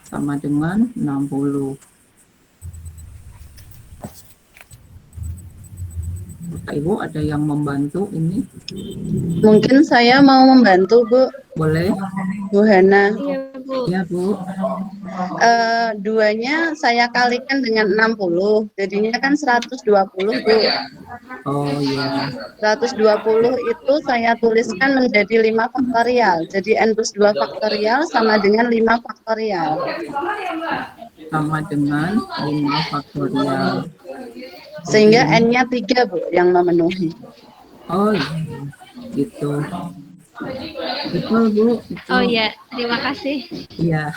sama dengan 60. Ibu ada yang membantu ini? Mungkin saya mau membantu Bu. Boleh? Bu Hana. Iya Bu. Ya Bu. Duanya saya kalikan dengan 60, jadinya kan 120 Bu. Oh ya. 120 itu saya tuliskan menjadi 5 faktorial. Jadi N plus 2 faktorial sama dengan 5 faktorial. Sama dengan 5 faktorial. Sehingga N-nya 3 Bu yang memenuhi. Oh iya. Gitu. Betul Bu. Betul. Oh iya, terima kasih. Iya.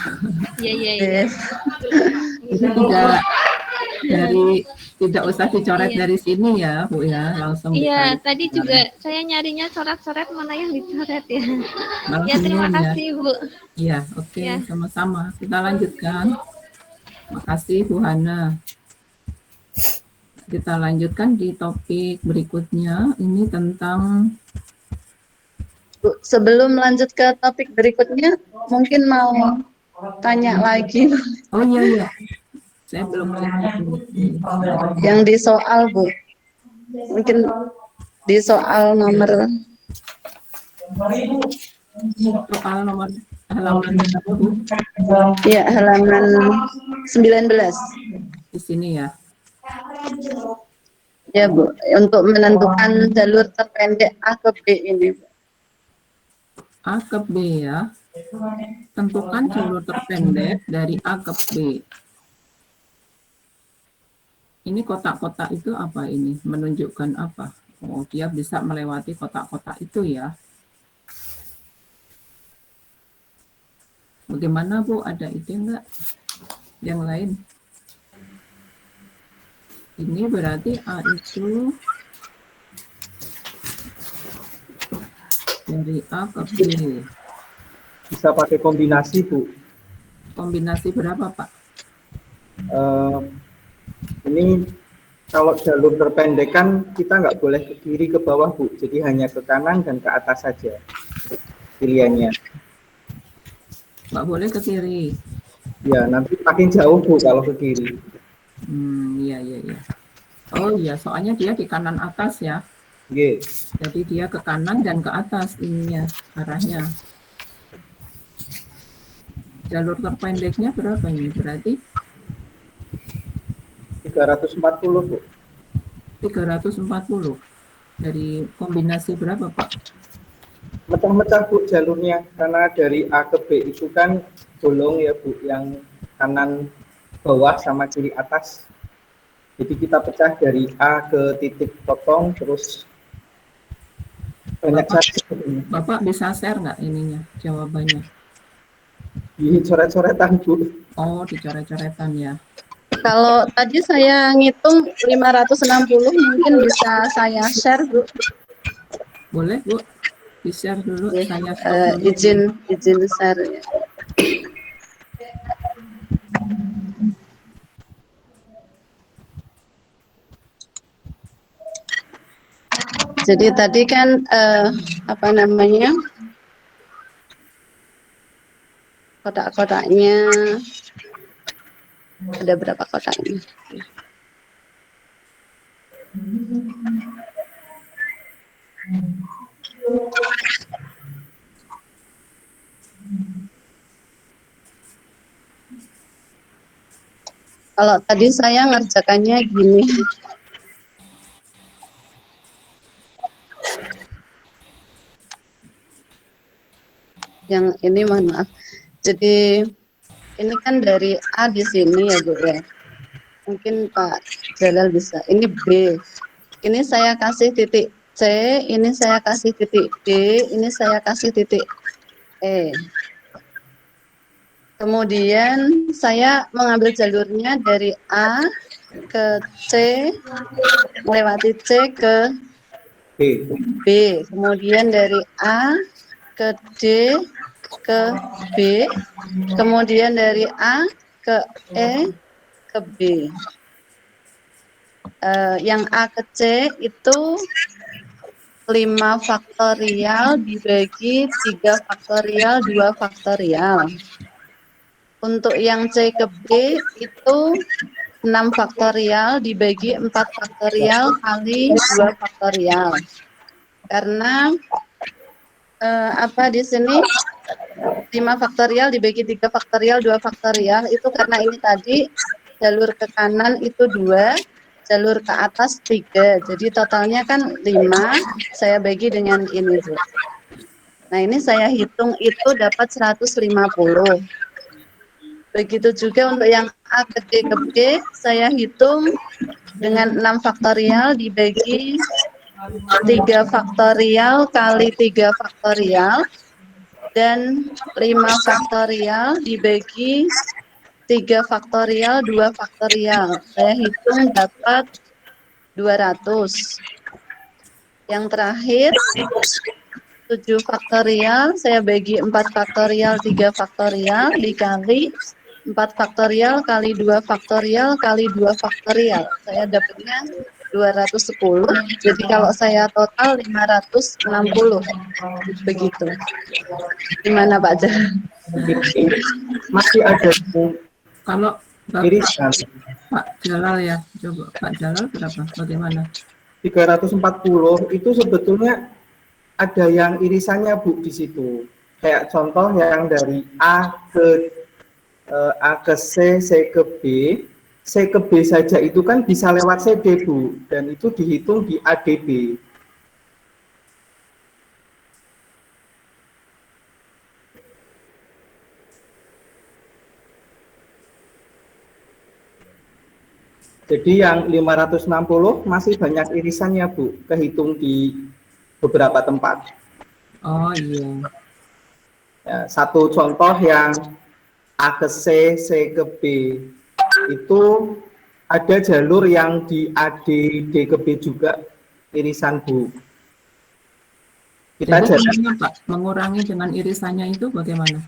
Iya. Yes. Itu tidak usah dicoret dari sini ya Bu ya, langsung Iya, ditarik. tadi juga saya nyarinya coret-coret mana yang dicoret ya. Langsung Ya terima ya. kasih Bu. Iya, oke, Ya. sama-sama. Kita lanjutkan. Makasih Bu Hana. Kita lanjutkan di topik berikutnya. Ini tentang Bu, sebelum lanjut ke topik berikutnya, mungkin mau tanya lagi oh iya. Saya belum lihat. yang di soal Bu. Mungkin di soal nomor Soal nomor halaman berapa Bu? ya halaman 19. Di sini ya. Ya Bu, untuk menentukan jalur terpendek A ke B ini. A ke B ya. Tentukan jalur terpendek dari A ke B. Ini kotak-kotak itu apa ini? Menunjukkan apa? Oh, dia bisa melewati kotak-kotak itu ya. Bagaimana Bu? Ada ide enggak? Yang lain? Ini berarti A itu dari A ke B. Bisa pakai kombinasi, Bu. Kombinasi berapa, Pak? Eh, ini kalau jalur terpendek kan kita nggak boleh ke kiri ke bawah, Bu. Jadi hanya ke kanan dan ke atas saja pilihannya. Nggak boleh ke kiri. Ya, nanti makin jauh, Bu, kalau ke kiri. Iya, iya, iya. Oh iya, soalnya dia di kanan atas ya. Yes. Jadi dia ke kanan dan ke atas ininya, arahnya. Jalur terpendeknya berapa ini? Berarti 340, Bu. 340. Dari kombinasi berapa, Pak? Mecah-mecah, Bu, jalurnya. Karena dari A ke B itu kan bolong ya, Bu, yang kanan bawah sama kiri atas. Jadi kita pecah dari A ke titik potong, terus banyak saja. Bapak bisa share nggak ininya, jawabannya? Di coret-coretan, Bu. Oh, dicoret-coretan ya. Kalau tadi saya ngitung 560 mungkin bisa saya share, Bu. Boleh, Bu? Di-share dulu, Ya, saya stop dulu. izin share ya. Jadi tadi kan apa namanya, kotak-kotaknya ada berapa kotaknya? Kalau tadi saya ngerjakannya gini. Yang ini mohon maaf. Jadi ini kan dari A di sini ya, Bu ya. Mungkin Pak Jalal bisa. Ini B. Ini saya kasih titik C, ini saya kasih titik D, ini saya kasih titik E. Kemudian saya mengambil jalurnya dari A ke C, melewati C ke B. Kemudian dari A ke D ke B, kemudian dari A ke E ke B. Yang A ke C itu 5 faktorial dibagi 3 faktorial 2 faktorial. Untuk yang C ke B itu 6 faktorial dibagi 4 faktorial kali 2 faktorial. Karena apa di sini 5 faktorial dibagi 3 faktorial 2 faktorial itu karena ini tadi jalur ke kanan itu 2, jalur ke atas 3. Jadi totalnya kan 5, saya bagi dengan ini, Bu. Nah, ini saya hitung itu dapat 150. Begitu juga untuk yang A ke D ke B, saya hitung dengan 6 faktorial dibagi 3 faktorial kali 3 faktorial dan 5 faktorial dibagi 3 faktorial 2 faktorial. Saya hitung dapat 200. Yang terakhir 7 faktorial saya bagi 4 faktorial 3 faktorial dikali 4 faktorial kali 2 faktorial kali 2 faktorial. Saya dapatnya 210. Jadi kalau saya total 560. Begitu. Gimana Pak Jalal? Masih ada Kalau irisan. Pak Jalal ya, coba Pak Jalal berapa? Bagaimana? 340 itu sebetulnya ada yang irisannya, Bu, di situ. Kayak contoh yang dari A ke C, C ke B. C ke B saja itu kan bisa lewat CD, Bu, dan itu dihitung di ADB. Jadi yang 560 masih banyak irisannya Bu, kehitung di beberapa tempat. Oh iya. Ya, satu contoh yang A ke C, C ke B, itu ada jalur yang di AD, D ke B juga irisan Bu. Kita Jadi jadi gimana Pak, mengurangi dengan irisannya itu bagaimana?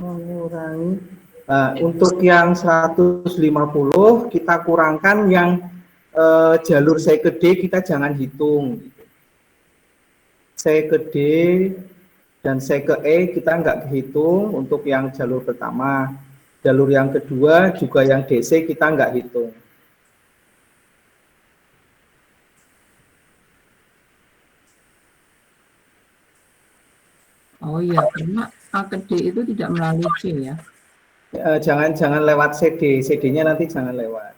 mengurangi. Nah, untuk yang 150 kita kurangkan yang jalur C ke D kita jangan hitung. C ke D dan C ke E kita nggak hitung untuk yang jalur pertama. Jalur yang kedua juga yang DC kita nggak hitung. Oh iya, karena A ke D itu tidak melalui C ya. Jangan lewat CD, CD-nya nanti jangan lewat.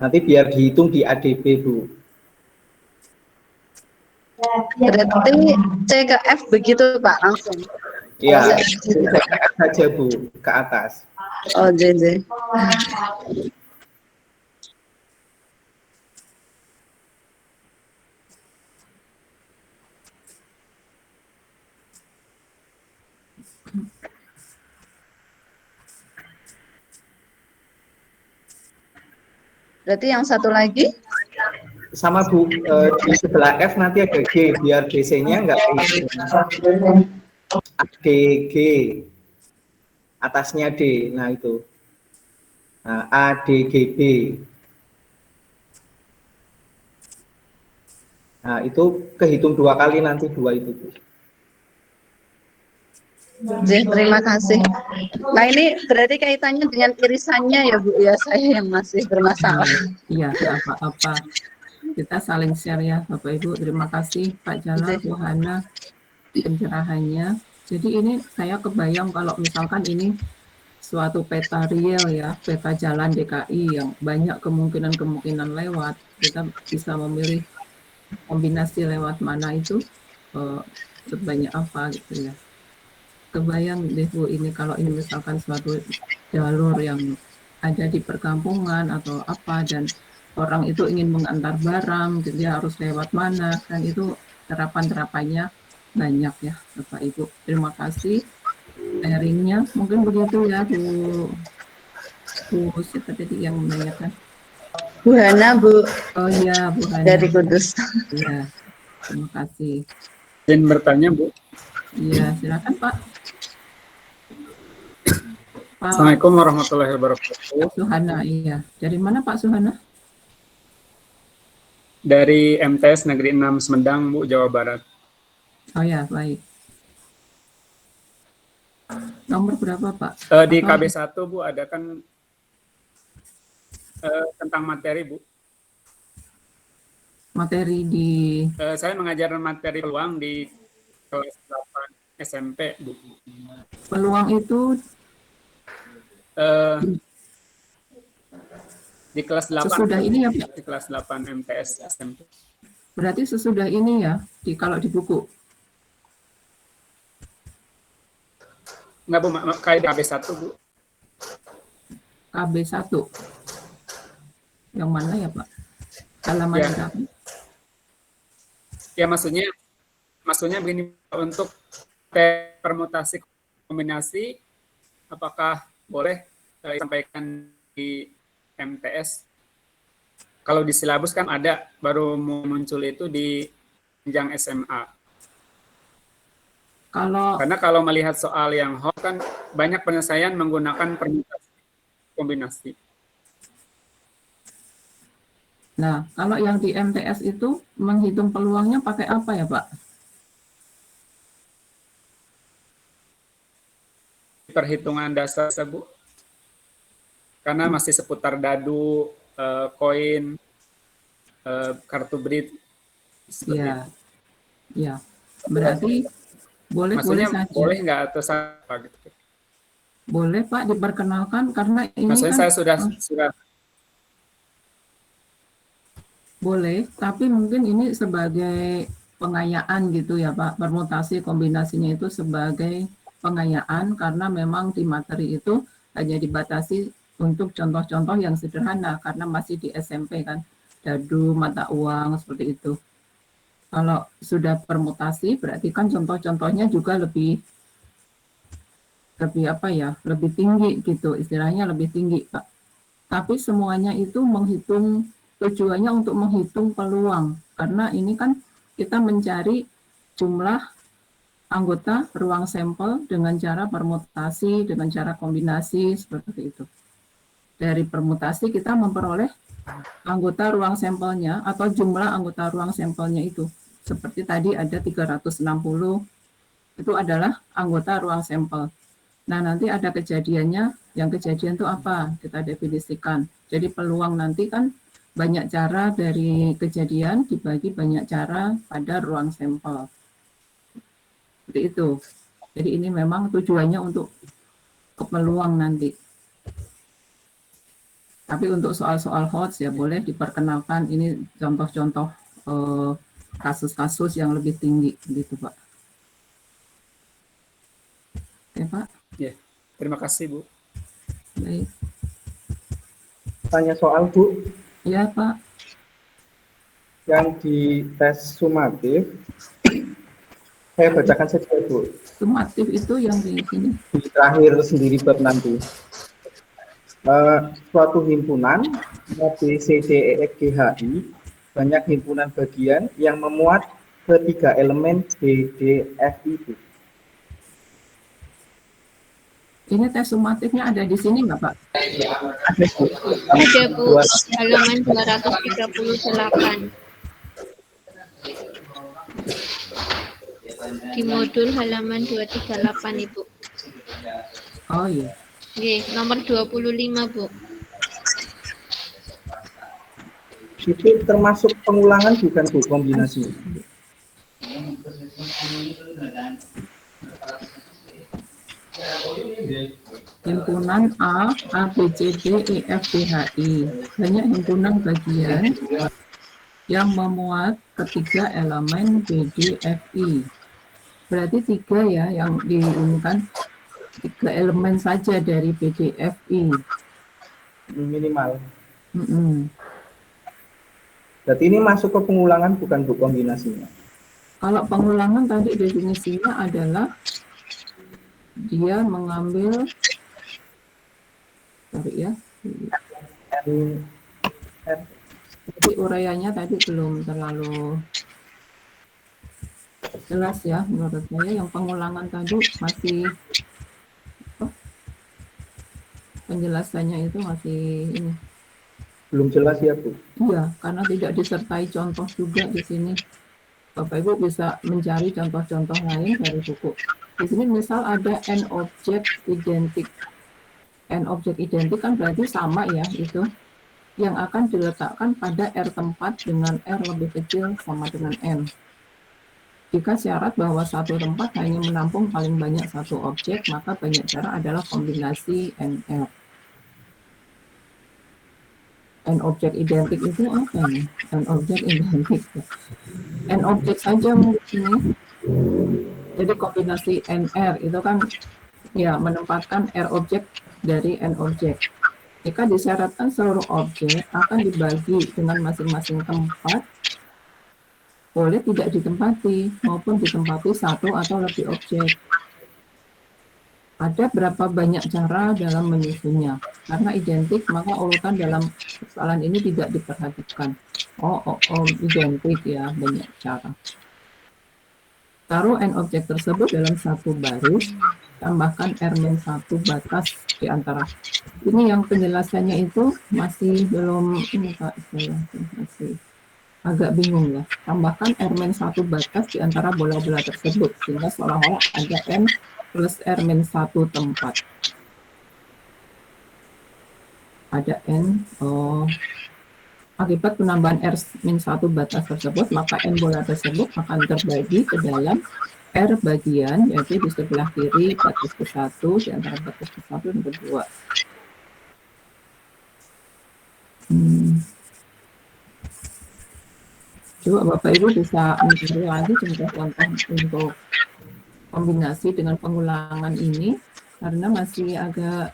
Nanti biar dihitung di ADB Bu. Berarti C ke F begitu Pak langsung. Iya, saja Bu, ke atas. Oh JJ. Berarti yang satu lagi? Sama Bu, di sebelah F nanti ada G, biar DC-nya nggak ADG, atasnya D, nah itu. Nah, ADGB. Nah, itu kehitung 2 kali nanti 2 itu. Terima kasih. Nah ini berarti kaitannya dengan irisannya ya Bu ya, saya yang masih bermasalah. Iya, nggak apa-apa. Kita saling share ya Bapak Ibu. Terima kasih Pak Jalal, Bu Hana, pencerahannya. Jadi ini saya kebayang kalau misalkan ini suatu peta real ya, peta jalan DKI yang banyak kemungkinan lewat, kita bisa memilih kombinasi lewat mana itu sebanyak apa gitu ya. Kebayang deh Bu, ini kalau ini misalkan suatu jalur yang ada di perkampungan atau apa dan orang itu ingin mengantar barang, dia harus lewat mana, kan itu terapan-terapannya banyak ya Bapak Ibu. Terima kasih sharingnya, mungkin begitu ya Bu siapa tadi yang menanyakan? Bu Hana Bu. Oh iya Bu Hana. Dari Kudus. Iya, terima kasih. Izin bertanya Bu. Iya silakan Pak. Pak Assalamualaikum warahmatullahi wabarakatuh. Suhana, iya. Dari mana Pak Suhana? Dari MTS Negeri 6 Semedang Bu, Jawa Barat. Oh ya, baik. Nomor berapa Pak? Di KB1 Bu ada kan tentang materi Bu. Materi di... Saya mengajar materi peluang di kelas 8 SMP Bu. Peluang itu di kelas 8 sesudah ini ya Pak? Di kelas 8 MTS SMP. Berarti sesudah ini ya, kalau di buku? Enggak Bu, kayak KB1 Bu. KB1? Yang mana ya Pak? Halaman Ya. berapa? Ya maksudnya begini, untuk permutasi kombinasi apakah boleh disampaikan di MTS? Kalau di silabus kan ada, baru muncul itu di jenjang SMA. Karena kalau melihat soal yang HOT kan banyak penyelesaian menggunakan permutasi kombinasi. Nah, kalau yang di MTS itu menghitung peluangnya pakai apa ya Pak? Perhitungan dasar Bu, karena masih seputar dadu, koin, kartu BRID. Iya, ya. Berarti boleh saja. Boleh nggak atau apa gitu? Boleh Pak, diperkenalkan karena ini maksudnya kan saya sudah boleh, tapi mungkin ini sebagai pengayaan gitu ya Pak, permutasi kombinasinya itu sebagai pengayaan karena memang di materi itu hanya dibatasi untuk contoh-contoh yang sederhana karena masih di SMP kan, dadu, mata uang, seperti itu. Kalau sudah permutasi berarti kan contoh-contohnya juga lebih apa ya, lebih tinggi gitu, istilahnya lebih tinggi Pak. Tapi semuanya itu menghitung, tujuannya untuk menghitung peluang, karena ini kan kita mencari jumlah anggota ruang sampel dengan cara permutasi, dengan cara kombinasi, seperti itu. Dari permutasi kita memperoleh anggota ruang sampelnya atau jumlah anggota ruang sampelnya itu. Seperti tadi ada 360, itu adalah anggota ruang sampel. Nah, nanti ada kejadiannya, yang kejadian itu apa? Kita definisikan. Jadi peluang nanti kan banyak cara dari kejadian dibagi banyak cara pada ruang sampel. Seperti itu. Jadi ini memang tujuannya untuk peluang nanti. Tapi untuk soal-soal HOTS ya boleh diperkenalkan ini contoh-contoh kasus-kasus yang lebih tinggi gitu Pak. Oke Pak. Ya, terima kasih Bu. Baik. Tanya soal Bu. Ya Pak. Yang di tes sumatif, saya bacakan saja Bu. Sumatif itu yang di sini. Di terakhir sendiri bab nanti. Suatu himpunan A, B, C, D, E, F, G, H, I, banyak himpunan bagian yang memuat ketiga elemen B, D, F, I, Bu. Ini tes sumatifnya ada di sini nggak Pak? Ada Bu, halaman 238. Di modul halaman 238 Ibu. Oh iya. Oke, nomor 25 Bu. Itu termasuk pengulangan bukan Bu, kombinasi? Himpunan A, B, C, D, E, F, G, H, I. Banyak himpunan bagian yang memuat ketiga elemen B, D, F, I. Berarti tiga ya yang diumumkan, tiga elemen saja dari B, D, F, I. Minimal. Mm-mm. Berarti ini masuk ke pengulangan bukan Bu, kombinasinya? Kalau pengulangan tadi definisinya adalah dia mengambil, sorry ya, jadi uraiannya tadi belum terlalu jelas ya menurut saya. Yang pengulangan tadi masih penjelasannya itu masih ini belum jelas ya Bu? iya, karena tidak disertai contoh juga di sini. Bapak Ibu bisa mencari contoh-contoh lain dari buku. Di sini misal ada n objek identik. N objek identik kan berarti sama ya itu. Yang akan diletakkan pada R tempat dengan R lebih kecil sama dengan N. Jika syarat bahwa satu tempat hanya menampung paling banyak satu objek, maka banyak cara adalah kombinasi NR. N objek identik itu apa nih? N objek identik. N objek saja mungkin. Jadi kombinasi NR itu kan ya menempatkan R objek dari N objek. Jika disyaratkan seluruh objek akan dibagi dengan masing-masing tempat, boleh tidak ditempati maupun ditempati satu atau lebih objek. Ada berapa banyak cara dalam menyusunnya? Karena identik, maka urutan dalam persoalan ini tidak diperhatikan. Oh, identik ya, banyak cara. Taruh N objek tersebut dalam satu baris, tambahkan R-1 batas di antara. Ini yang penjelasannya itu masih belum, ini Pak, saya masih agak bingung ya. Tambahkan R-1 batas di antara bola-bola tersebut, sehingga seolah-olah ada N plus R-1 tempat. Ada N, akibat penambahan R-1 batas tersebut, maka N bola tersebut akan terbagi ke dalam R bagian, yaitu di sebelah kiri batas ke-1, di antara batas ke-1 dan ke-2. Coba Bapak Ibu bisa mencari lagi contoh-contoh untuk kombinasi dengan pengulangan ini, karena masih agak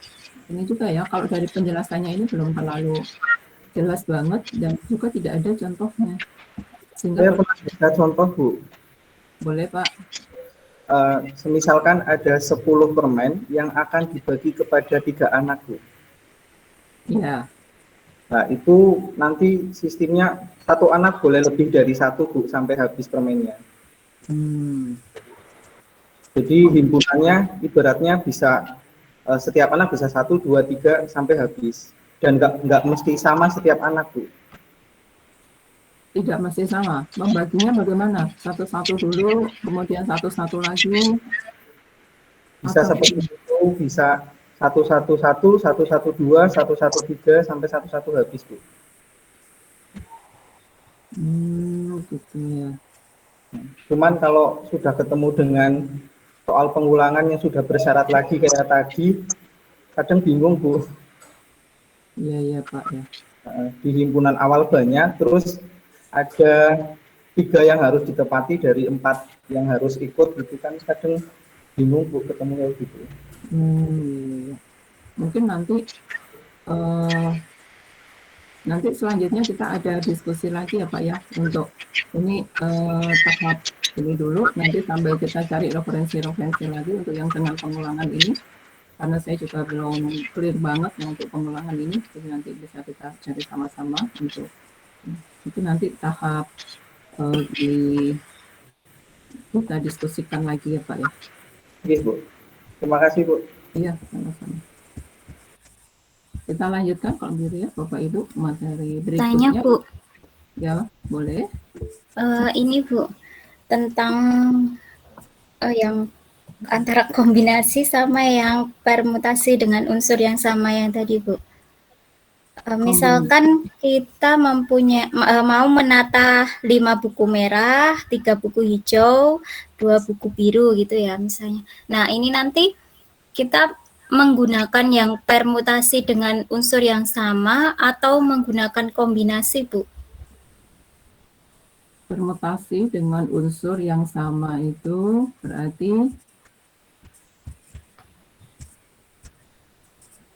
ini juga ya, kalau dari penjelasannya ini belum terlalu jelas banget dan juga tidak ada contohnya. Sehingga Saya pernah baca contoh, Bu. boleh Pak. Semisalkan ada 10 permen yang akan dibagi kepada 3 anak, Bu. Ya, Nah, itu nanti sistemnya satu anak boleh lebih dari 1, Bu, sampai habis permennya. Jadi himpunannya ibaratnya bisa setiap anak bisa 1, 2, 3 sampai habis. Dan nggak mesti sama setiap anak, Bu. tidak mesti sama. Membaginya bagaimana? Satu-satu dulu, kemudian satu-satu lagi. Bisa Atau seperti itu, bisa 1-1-1, 1-1-2, 1-1-3 sampai 1-1 habis, Bu. gitu ya. Cuman kalau sudah ketemu dengan soal pengulangan yang sudah bersyarat lagi kayak tadi, kadang bingung, Bu. Iya Pak ya. Di himpunan awal banyak, terus ada 3 yang harus ditepati dari 4 yang harus ikut, gitu kan kadang bingung, Bu, ketemu kayak gitu. Iya. Mungkin nanti selanjutnya kita ada diskusi lagi ya Pak ya, untuk ini tahap ini dulu, nanti sambil kita cari referensi lagi untuk yang dengan pengulangan ini, karena saya juga belum clear banget ya untuk pengulangan ini, jadi nanti bisa kita cari sama-sama untuk itu nanti tahap kita diskusikan lagi ya Pak ya. Oke, Bu. Terima kasih, Bu. Iya, sama-sama. Kita lanjutkan kalau gitu ya Bapak Ibu, materi berikutnya. Tanya, Bu. Ya, boleh. Ini Bu, tentang yang antara kombinasi sama yang permutasi dengan unsur yang sama yang tadi, Bu. Misalkan kita mau menata 5 buku merah, 3 buku hijau, 2 buku biru gitu ya misalnya. Nah, ini nanti kita menggunakan yang permutasi dengan unsur yang sama atau menggunakan kombinasi, Bu? Permutasi dengan unsur yang sama itu berarti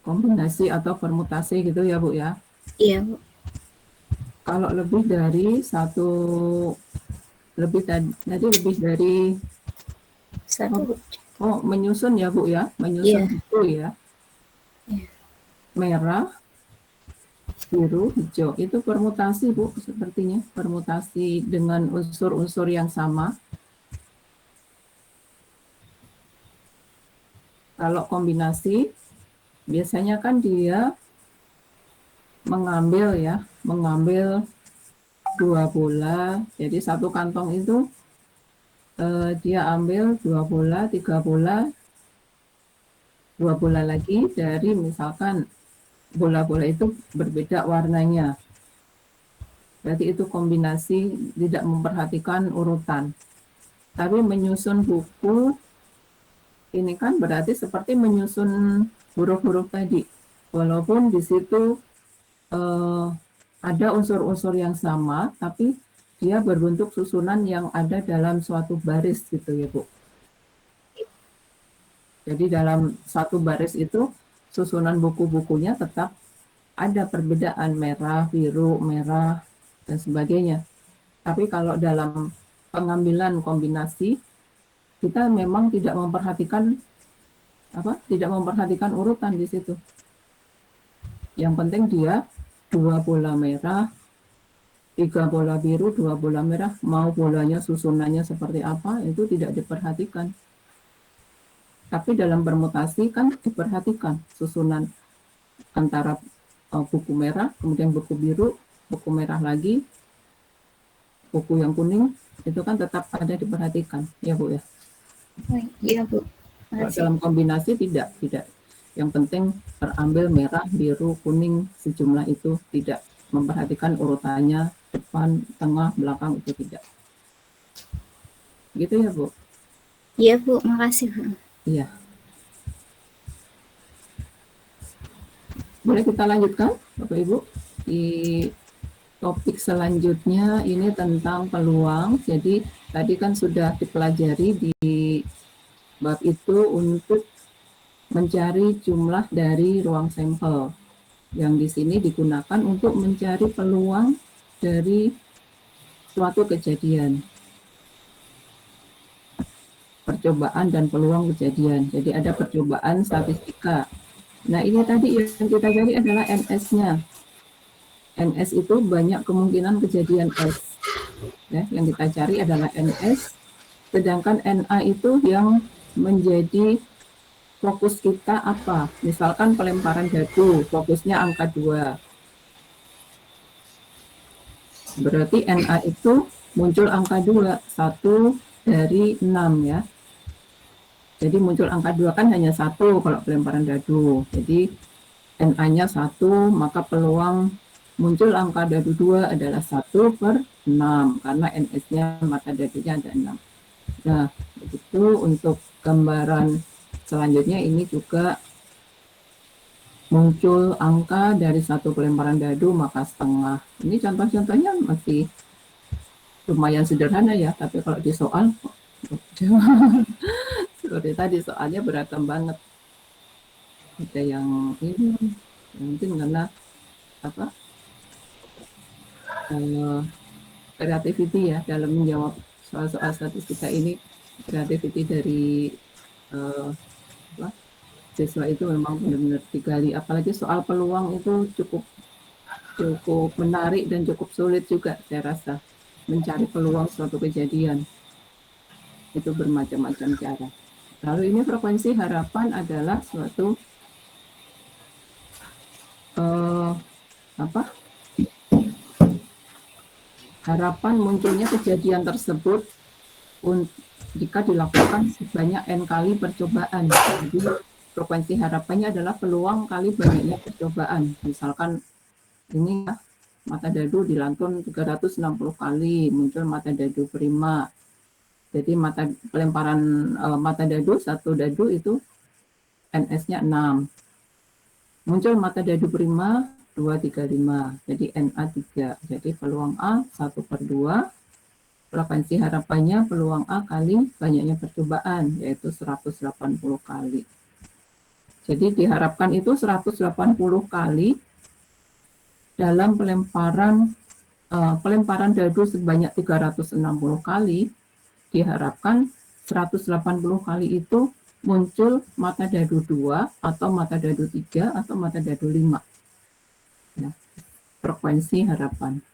kombinasi atau permutasi gitu ya Bu ya? Iya, Bu. Kalau lebih dari lebih dari satu. Menyusun ya Bu ya, menyusun itu ya. Merah, biru, hijau, itu permutasi Bu, sepertinya permutasi dengan unsur-unsur yang sama. Kalau kombinasi biasanya kan dia mengambil 2 bola, jadi satu kantong itu dia ambil 2 bola, 3 bola, 2 bola lagi dari misalkan bola-bola itu berbeda warnanya. Berarti itu kombinasi, tidak memperhatikan urutan. Tapi menyusun buku ini kan berarti seperti menyusun huruf-huruf tadi, walaupun di situ ada unsur-unsur yang sama, tapi dia berbentuk susunan yang ada dalam suatu baris gitu ya Bu. Jadi dalam satu baris itu susunan buku-bukunya tetap ada perbedaan merah, biru, merah, dan sebagainya. Tapi kalau dalam pengambilan kombinasi, kita memang tidak memperhatikan urutan di situ. Yang penting dia 2 bola merah, 3 bola biru, 2 bola merah, mau bolanya susunannya seperti apa, itu tidak diperhatikan. Tapi dalam permutasi kan diperhatikan susunan antara buku merah, kemudian buku biru, buku merah lagi, buku yang kuning, itu kan tetap ada diperhatikan, ya Bu ya. Iya Bu. Dalam kombinasi tidak. Yang penting terambil merah, biru, kuning, sejumlah itu, tidak memperhatikan urutannya, depan, tengah, belakang, itu tidak. Gitu ya Bu? Iya Bu, makasih Bu. Iya. Boleh kita lanjutkan Bapak Ibu? Di topik selanjutnya ini tentang peluang. Jadi tadi kan sudah dipelajari di bab itu untuk mencari jumlah dari ruang sampel yang di sini digunakan untuk mencari peluang dari suatu kejadian, percobaan dan peluang kejadian. Jadi ada percobaan statistika. Nah ini tadi yang kita cari adalah NS-nya. NS itu banyak kemungkinan kejadian S. Ya, yang kita cari adalah NS, sedangkan NA itu yang menjadi fokus kita apa? Misalkan pelemparan dadu, fokusnya angka 2. Berarti NA itu muncul angka 2, 1 dari 6 ya. Jadi muncul angka 2 kan hanya 1 kalau pelemparan dadu. Jadi NA-nya 1, maka peluang muncul angka dadu 2 adalah 1/6 karena NS-nya mata dadunya ada 6. Nah, begitu untuk gambaran selanjutnya ini juga muncul angka dari 1 pelemparan dadu maka setengah. Ini contoh-contohnya masih lumayan sederhana ya, tapi kalau di soal seperti tadi soalnya beragam banget. Ada yang ini mungkin karena apa? Kreativiti ya dalam menjawab soal-soal statistika ini, kreativiti dari siswa itu memang benar-benar digali, apalagi soal peluang itu cukup menarik dan cukup sulit juga saya rasa, mencari peluang suatu kejadian itu bermacam-macam cara. Lalu ini frekuensi harapan adalah suatu harapan munculnya kejadian tersebut jika dilakukan sebanyak N kali percobaan. Jadi frekuensi harapannya adalah peluang kali banyaknya percobaan. Misalkan ini ya, mata dadu dilantun 360 kali, muncul mata dadu prima. Jadi pelemparan mata dadu, 1 dadu itu NS-nya 6. Muncul mata dadu prima 235, jadi NA 3. Jadi peluang A 1/2, frekuensi harapannya peluang A kali banyaknya percobaan, yaitu 180 kali. Jadi diharapkan itu 180 kali dalam pelemparan dadu sebanyak 360 kali, diharapkan 180 kali itu muncul mata dadu 2 atau mata dadu 3 atau mata dadu 5. Ya, frekuensi harapan.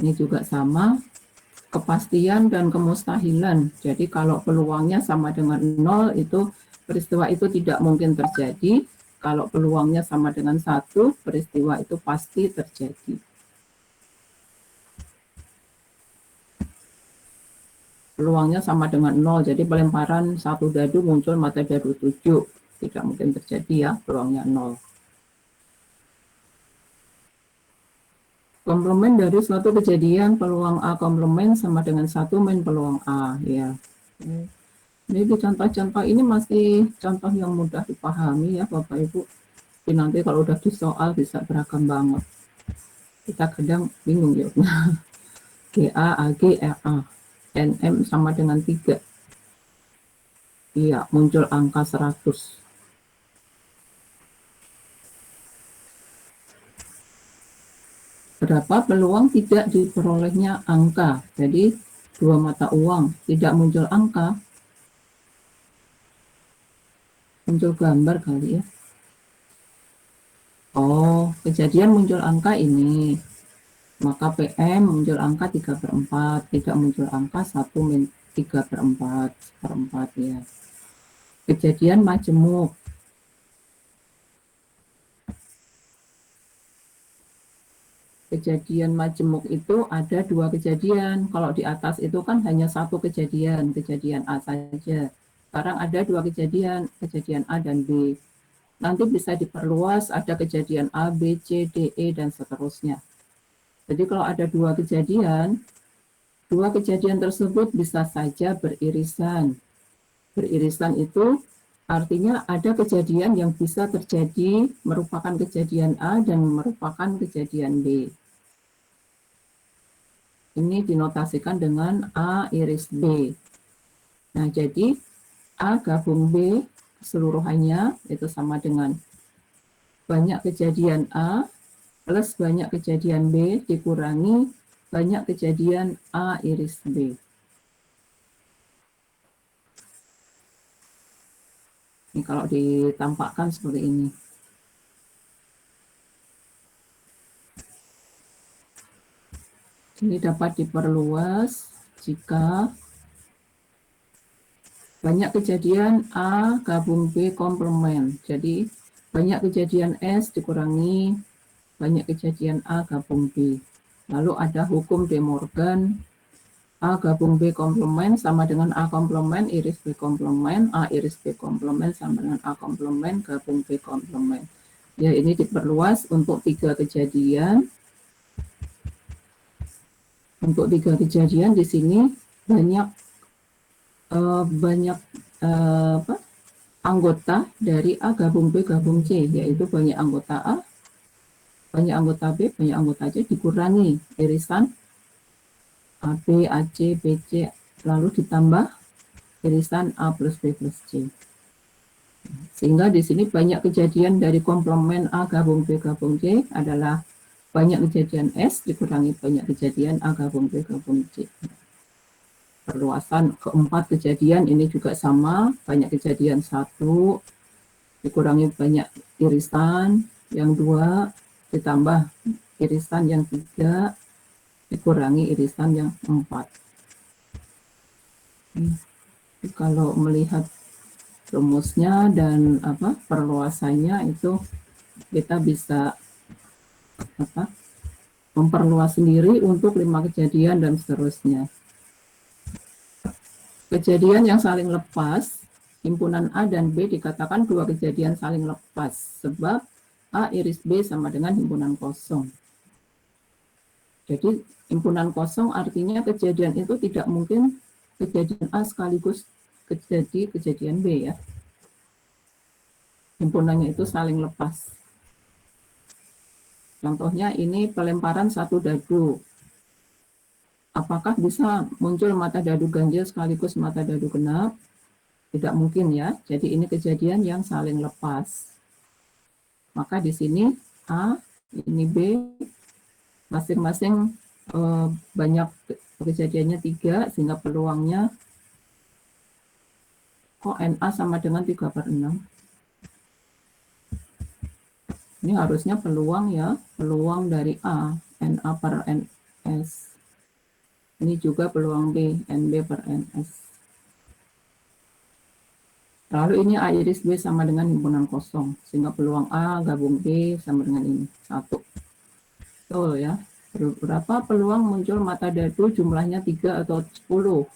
Ini juga sama, kepastian dan kemustahilan. Jadi kalau peluangnya sama dengan 0, itu peristiwa itu tidak mungkin terjadi. Kalau peluangnya sama dengan 1, peristiwa itu pasti terjadi. Peluangnya sama dengan 0, jadi pelemparan 1 dadu muncul mata dadu 7. Tidak mungkin terjadi ya, peluangnya 0. Komplement dari suatu kejadian, peluang A komplement sama dengan 1 min peluang A. Ya. Jadi contoh-contoh ini masih contoh yang mudah dipahami ya Bapak Ibu. Tapi nanti kalau udah di soal bisa beragam banget. Kita kadang bingung ya. GA, AG, RA. NM sama dengan 3. Iya, muncul angka 100. Berapa peluang tidak diperolehnya angka? Jadi 2 mata uang tidak muncul angka, muncul gambar kali ya. Oh, kejadian muncul angka ini, maka PM muncul angka 3/4, tidak muncul angka 1 min 3/4, seperempat ya. Kejadian majemuk. Kejadian majemuk itu ada 2 kejadian. Kalau di atas itu kan hanya 1 kejadian, kejadian A saja. Sekarang ada 2 kejadian, kejadian A dan B. Nanti bisa diperluas, ada kejadian A, B, C, D, E, dan seterusnya. Jadi kalau ada 2 kejadian, 2 kejadian tersebut bisa saja beririsan. Beririsan itu artinya ada kejadian yang bisa terjadi merupakan kejadian A dan merupakan kejadian B. Ini dinotasikan dengan A iris B. Nah, jadi A gabung B keseluruhannya itu sama dengan banyak kejadian A plus banyak kejadian B dikurangi banyak kejadian A iris B. Ini kalau ditampakkan seperti ini. Ini dapat diperluas jika banyak kejadian A gabung B komplement. Jadi banyak kejadian S dikurangi banyak kejadian A gabung B. Lalu ada hukum De Morgan, A gabung B komplement sama dengan A komplement iris B komplement, A iris B komplement sama dengan A komplement gabung B komplement. Ya, ini diperluas untuk 3 kejadian. Untuk 3 kejadian di sini banyak anggota dari A gabung B gabung C, yaitu banyak anggota A, banyak anggota B, banyak anggota C dikurangi irisan AB, AC, BC, lalu ditambah irisan A plus B plus C. Sehingga di sini banyak kejadian dari komplement A gabung B gabung C adalah banyak kejadian S dikurangi banyak kejadian A gabung B gabung C. Perluasan keempat kejadian ini juga sama, banyak kejadian 1 dikurangi banyak irisan yang 2 ditambah irisan yang 3 dikurangi irisan yang 4. Kalau melihat rumusnya dan perluasannya itu kita bisa memperluas sendiri untuk 5 kejadian dan seterusnya. Kejadian yang saling lepas, himpunan A dan B dikatakan 2 kejadian saling lepas sebab A iris B sama dengan himpunan kosong. Jadi himpunan kosong artinya kejadian itu tidak mungkin kejadian A sekaligus terjadi kejadian B ya. Himpunannya itu saling lepas. Contohnya ini pelemparan 1 dadu. Apakah bisa muncul mata dadu ganjil sekaligus mata dadu genap? Tidak mungkin ya. Jadi ini kejadian yang saling lepas. Maka di sini A, ini B, masing-masing banyak kejadiannya 3, sehingga peluangnya kok NA sama dengan 3/6. Ini harusnya peluang ya, peluang dari A, NA per NS. Ini juga peluang B, NB per NS. Lalu ini A iris B sama dengan himpunan kosong, sehingga peluang A gabung B sama dengan ini, 1. Betul ya. Berapa peluang muncul mata dadu jumlahnya 3 atau 10?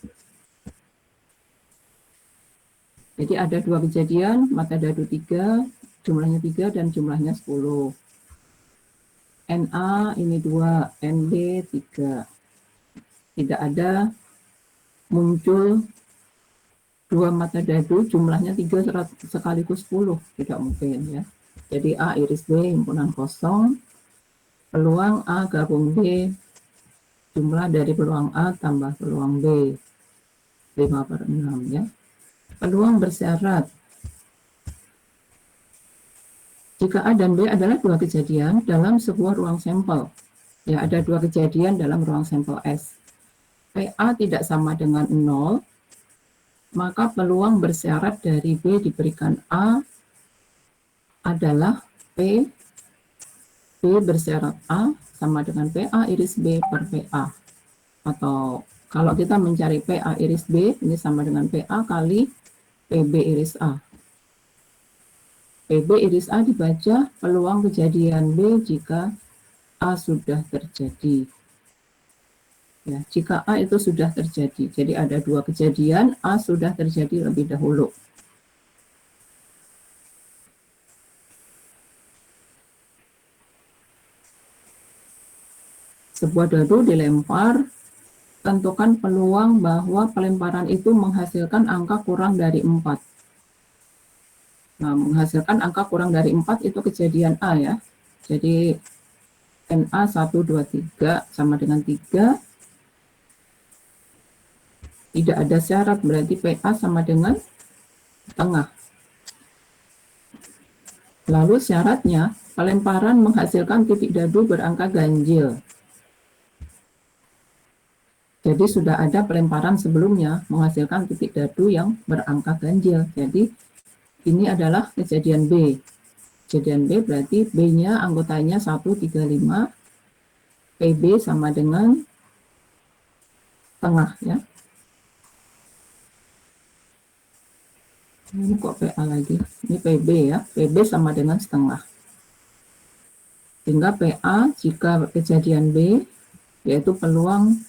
Jadi ada 2 kejadian, mata dadu 3, jumlahnya 3 dan jumlahnya 10. NA ini 2, NB 3. Tidak ada muncul 2 mata dadu jumlahnya 3 sekaligus 10, tidak mungkin ya. Jadi A iris B himpunan kosong, peluang A gabung B, jumlah dari peluang A tambah peluang B, 5/6 ya. Peluang bersyarat. Jika A dan B adalah 2 kejadian dalam sebuah ruang sampel, ya ada 2 kejadian dalam ruang sampel S. PA tidak sama dengan 0, maka peluang bersyarat dari B diberikan A adalah P bersyarat A sama dengan PA iris B per PA. Atau kalau kita mencari PA iris B, ini sama dengan PA kali PB iris A. PB iris A dibaca peluang kejadian B jika A sudah terjadi. Ya, jika A itu sudah terjadi, jadi ada 2 kejadian, A sudah terjadi lebih dahulu. Sebuah dadu dilempar, tentukan peluang bahwa pelemparan itu menghasilkan angka kurang dari 4. Nah, menghasilkan angka kurang dari 4 itu kejadian A ya. Jadi NA 1, 2, 3 sama dengan 3. Tidak ada syarat, berarti PA sama dengan tengah. Lalu syaratnya, pelemparan menghasilkan titik dadu berangka ganjil. Jadi sudah ada pelemparan sebelumnya menghasilkan titik dadu yang berangka ganjil. Jadi ini adalah kejadian B. Kejadian B berarti B-nya anggotanya 135, PB sama dengan tengah ya. Ini kok PA lagi? Ini PB ya. PB sama dengan setengah. Sehingga PA jika kejadian B yaitu peluang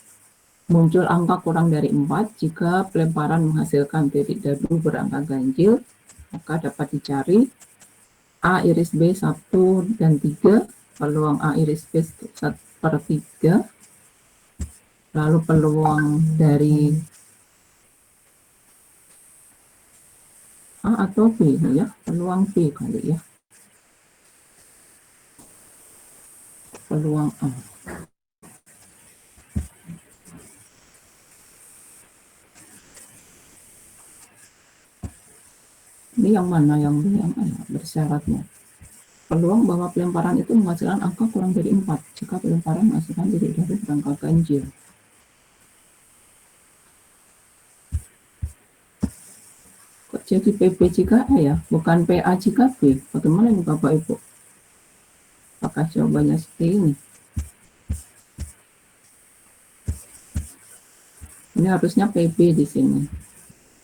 muncul angka kurang dari 4 jika pelemparan menghasilkan titik dadu berangka ganjil, maka dapat dicari A iris B 1 dan 3, peluang A iris B 1/3, lalu peluang dari A atau B ya, peluang B kali ya, peluang A. Ini yang mana yang B yang A bersyaratnya. Peluang bahwa pelemparan itu menghasilkan angka kurang dari 4 jika pelemparan menghasilkan titik dadu berangka ganjil. Kok jadi PB jika A ya, bukan PA jika B? Bagaimana ini Bapak Ibu? Apakah jawabannya seperti ini? Ini harusnya PB di sini.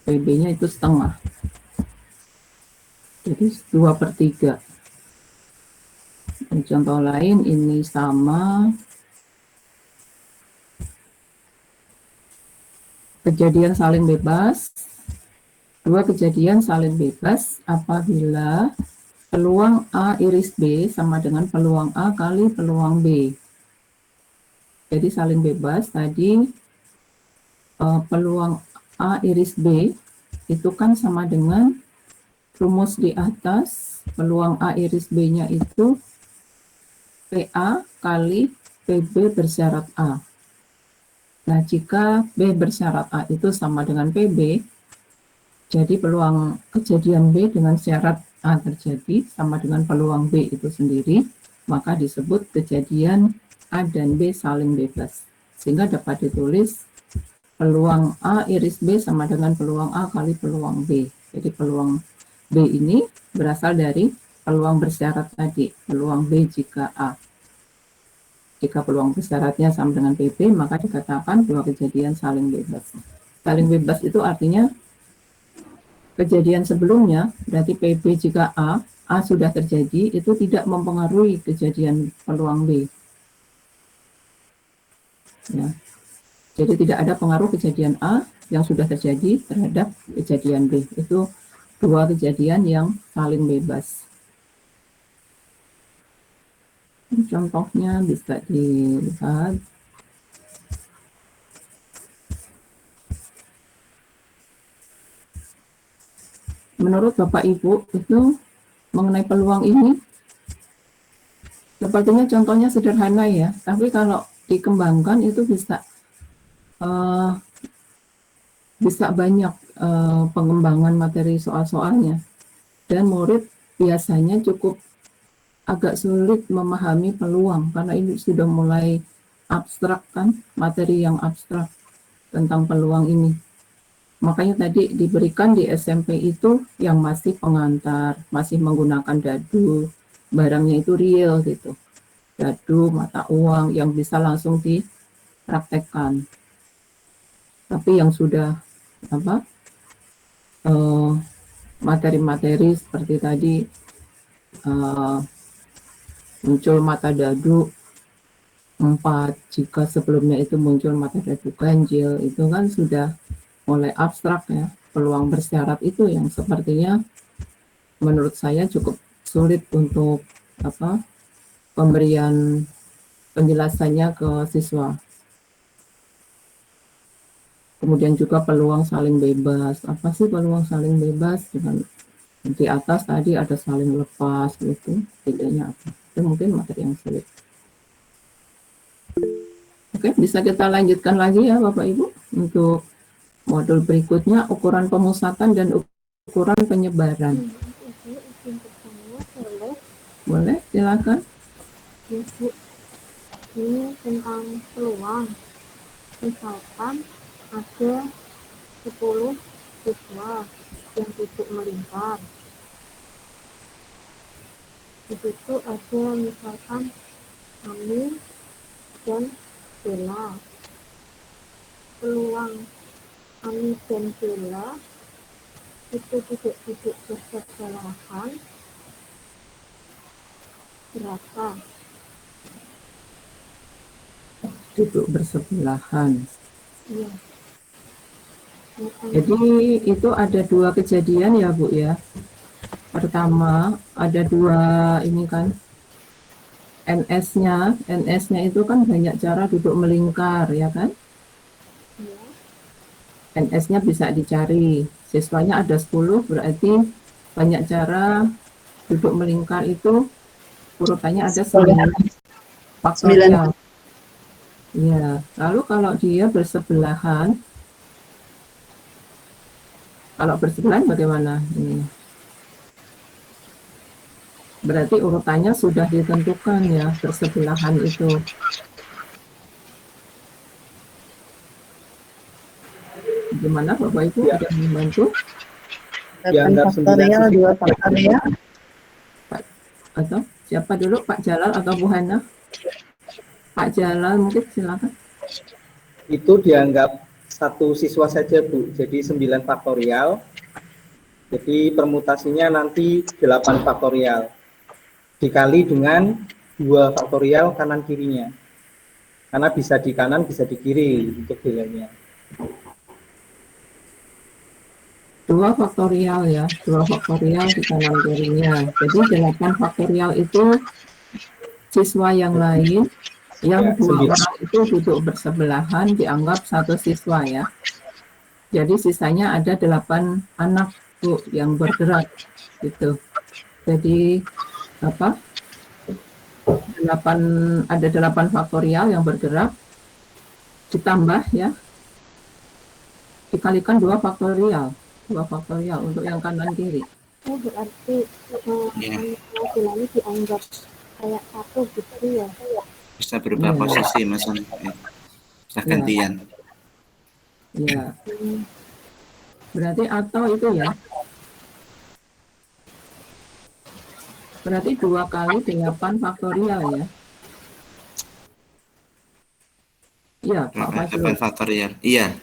PB-nya itu setengah. Jadi 2/3. Contoh lain ini sama kejadian saling bebas. Dua kejadian saling bebas apabila peluang A iris B sama dengan peluang A kali peluang B. Jadi saling bebas tadi peluang A iris B itu kan sama dengan rumus di atas, peluang A iris B-nya itu PA kali PB bersyarat A. Nah, jika B bersyarat A itu sama dengan PB, jadi peluang kejadian B dengan syarat A terjadi sama dengan peluang B itu sendiri, maka disebut kejadian A dan B saling bebas. Sehingga dapat ditulis peluang A iris B sama dengan peluang A kali peluang B. Jadi peluang B ini berasal dari peluang bersyarat tadi, peluang B jika A. Jika peluang bersyaratnya sama dengan PB, maka dikatakan dua kejadian saling bebas. Saling bebas itu artinya kejadian sebelumnya, berarti PB jika A sudah terjadi, itu tidak mempengaruhi kejadian peluang B. Ya. Jadi tidak ada pengaruh kejadian A yang sudah terjadi terhadap kejadian B. Itu dua kejadian yang saling bebas. Contohnya bisa dilihat. Menurut Bapak Ibu itu mengenai peluang ini, sepertinya contohnya sederhana ya, tapi kalau dikembangkan itu bisa banyak pengembangan materi soal-soalnya, dan murid biasanya cukup agak sulit memahami peluang karena ini sudah mulai abstrak kan, materi yang abstrak tentang peluang ini. Makanya tadi diberikan di SMP itu yang masih pengantar, masih menggunakan dadu, barangnya itu real gitu, dadu, mata uang yang bisa langsung dipraktekkan. Tapi yang sudah materi-materi seperti tadi muncul mata dadu 4, jika sebelumnya itu muncul mata dadu ganjil, itu kan sudah mulai abstrak ya. Peluang bersyarat itu yang sepertinya menurut saya cukup sulit untuk pemberian penjelasannya ke siswa. Kemudian juga peluang saling bebas. Apa sih peluang saling bebas? Dengan di atas tadi ada saling lepas gitu. Bedanya apa? Itu mungkin materi yang sulit. Oke, bisa kita lanjutkan lagi ya Bapak Ibu untuk modul berikutnya, ukuran pemusatan dan ukuran penyebaran. Boleh, silakan. Ya, Bu. Ini tentang peluang. Misalkan ada 10 siswa yang duduk melingkar. Di situ ada misalkan Ami dan Bella. Peluang Ami dan Bella itu duduk bersebelahan berapa? Duduk bersebelahan. Iya. Jadi itu ada dua kejadian ya Bu ya. Pertama ada dua ini kan NS-nya itu kan banyak cara duduk melingkar ya kan. NS-nya bisa dicari. Siswanya ada 10 berarti banyak cara duduk melingkar itu urutannya ada 9 faktorial. Ya, lalu kalau dia bersebelahan, kalau bersebelahan bagaimana ini? Berarti urutannya sudah ditentukan ya, bersebelahan itu. Gimana Bapak Ibu ada yang membantu? 8 faktorial, 2 faktorial. Atau siapa dulu, Pak Jalal atau Bu Hana? Pak Jalal mungkin silakan. Itu dianggap satu siswa saja Bu, jadi 9 faktorial. Jadi permutasinya nanti 8 faktorial. Dikali dengan 2 faktorial kanan kirinya. Karena bisa di kanan, bisa di kiri untuk nilainya. 2 faktorial ya, 2 faktorial di kanan kirinya. Jadi 8 faktorial itu siswa yang lain, yang 2 orang itu duduk bersebelahan dianggap satu siswa ya. Jadi sisanya ada 8 anak Bu yang bergerak gitu. Jadi apa? Ada 8 faktorial yang bergerak ditambah ya. Dikalikan 2 faktorial. 2 faktorial untuk yang kanan kiri. Oh, berarti ini dianggap kayak satu gitu ya. Bisa berubah posisi Mas. Bisa gantian. Iya. Berarti atau itu ya. Berarti 2 kali 8 faktorial ya. Iya, Pak Fajrul. 8 faktorial. Iya.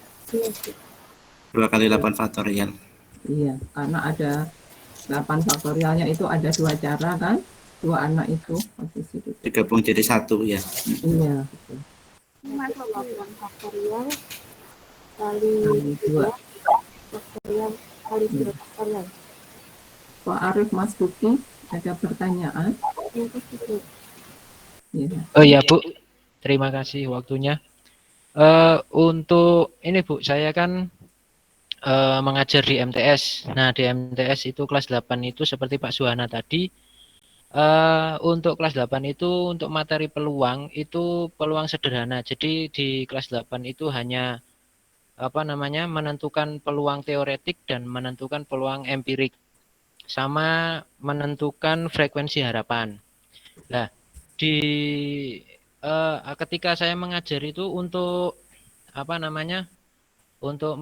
2 kali 8 faktorial. Iya, karena ada 8 faktorialnya itu ada 2 cara kan? 2 anak itu posisi itu. Digabung jadi 1 ya. Iya, betul. 8 faktorial kali 2 faktorial kali 2 faktorial. Pak Arif Mas Buki ada pertanyaan? Ya. Oh ya Bu, terima kasih waktunya. Untuk ini Bu, saya kan mengajar di MTS. Nah di MTS itu kelas 8 itu seperti Pak Suhana tadi. Untuk kelas 8 itu untuk materi peluang itu peluang sederhana. Jadi di kelas 8 itu hanya menentukan peluang teoretik dan menentukan peluang empirik. Sama menentukan frekuensi harapan. Nah, ketika saya mengajar itu untuk untuk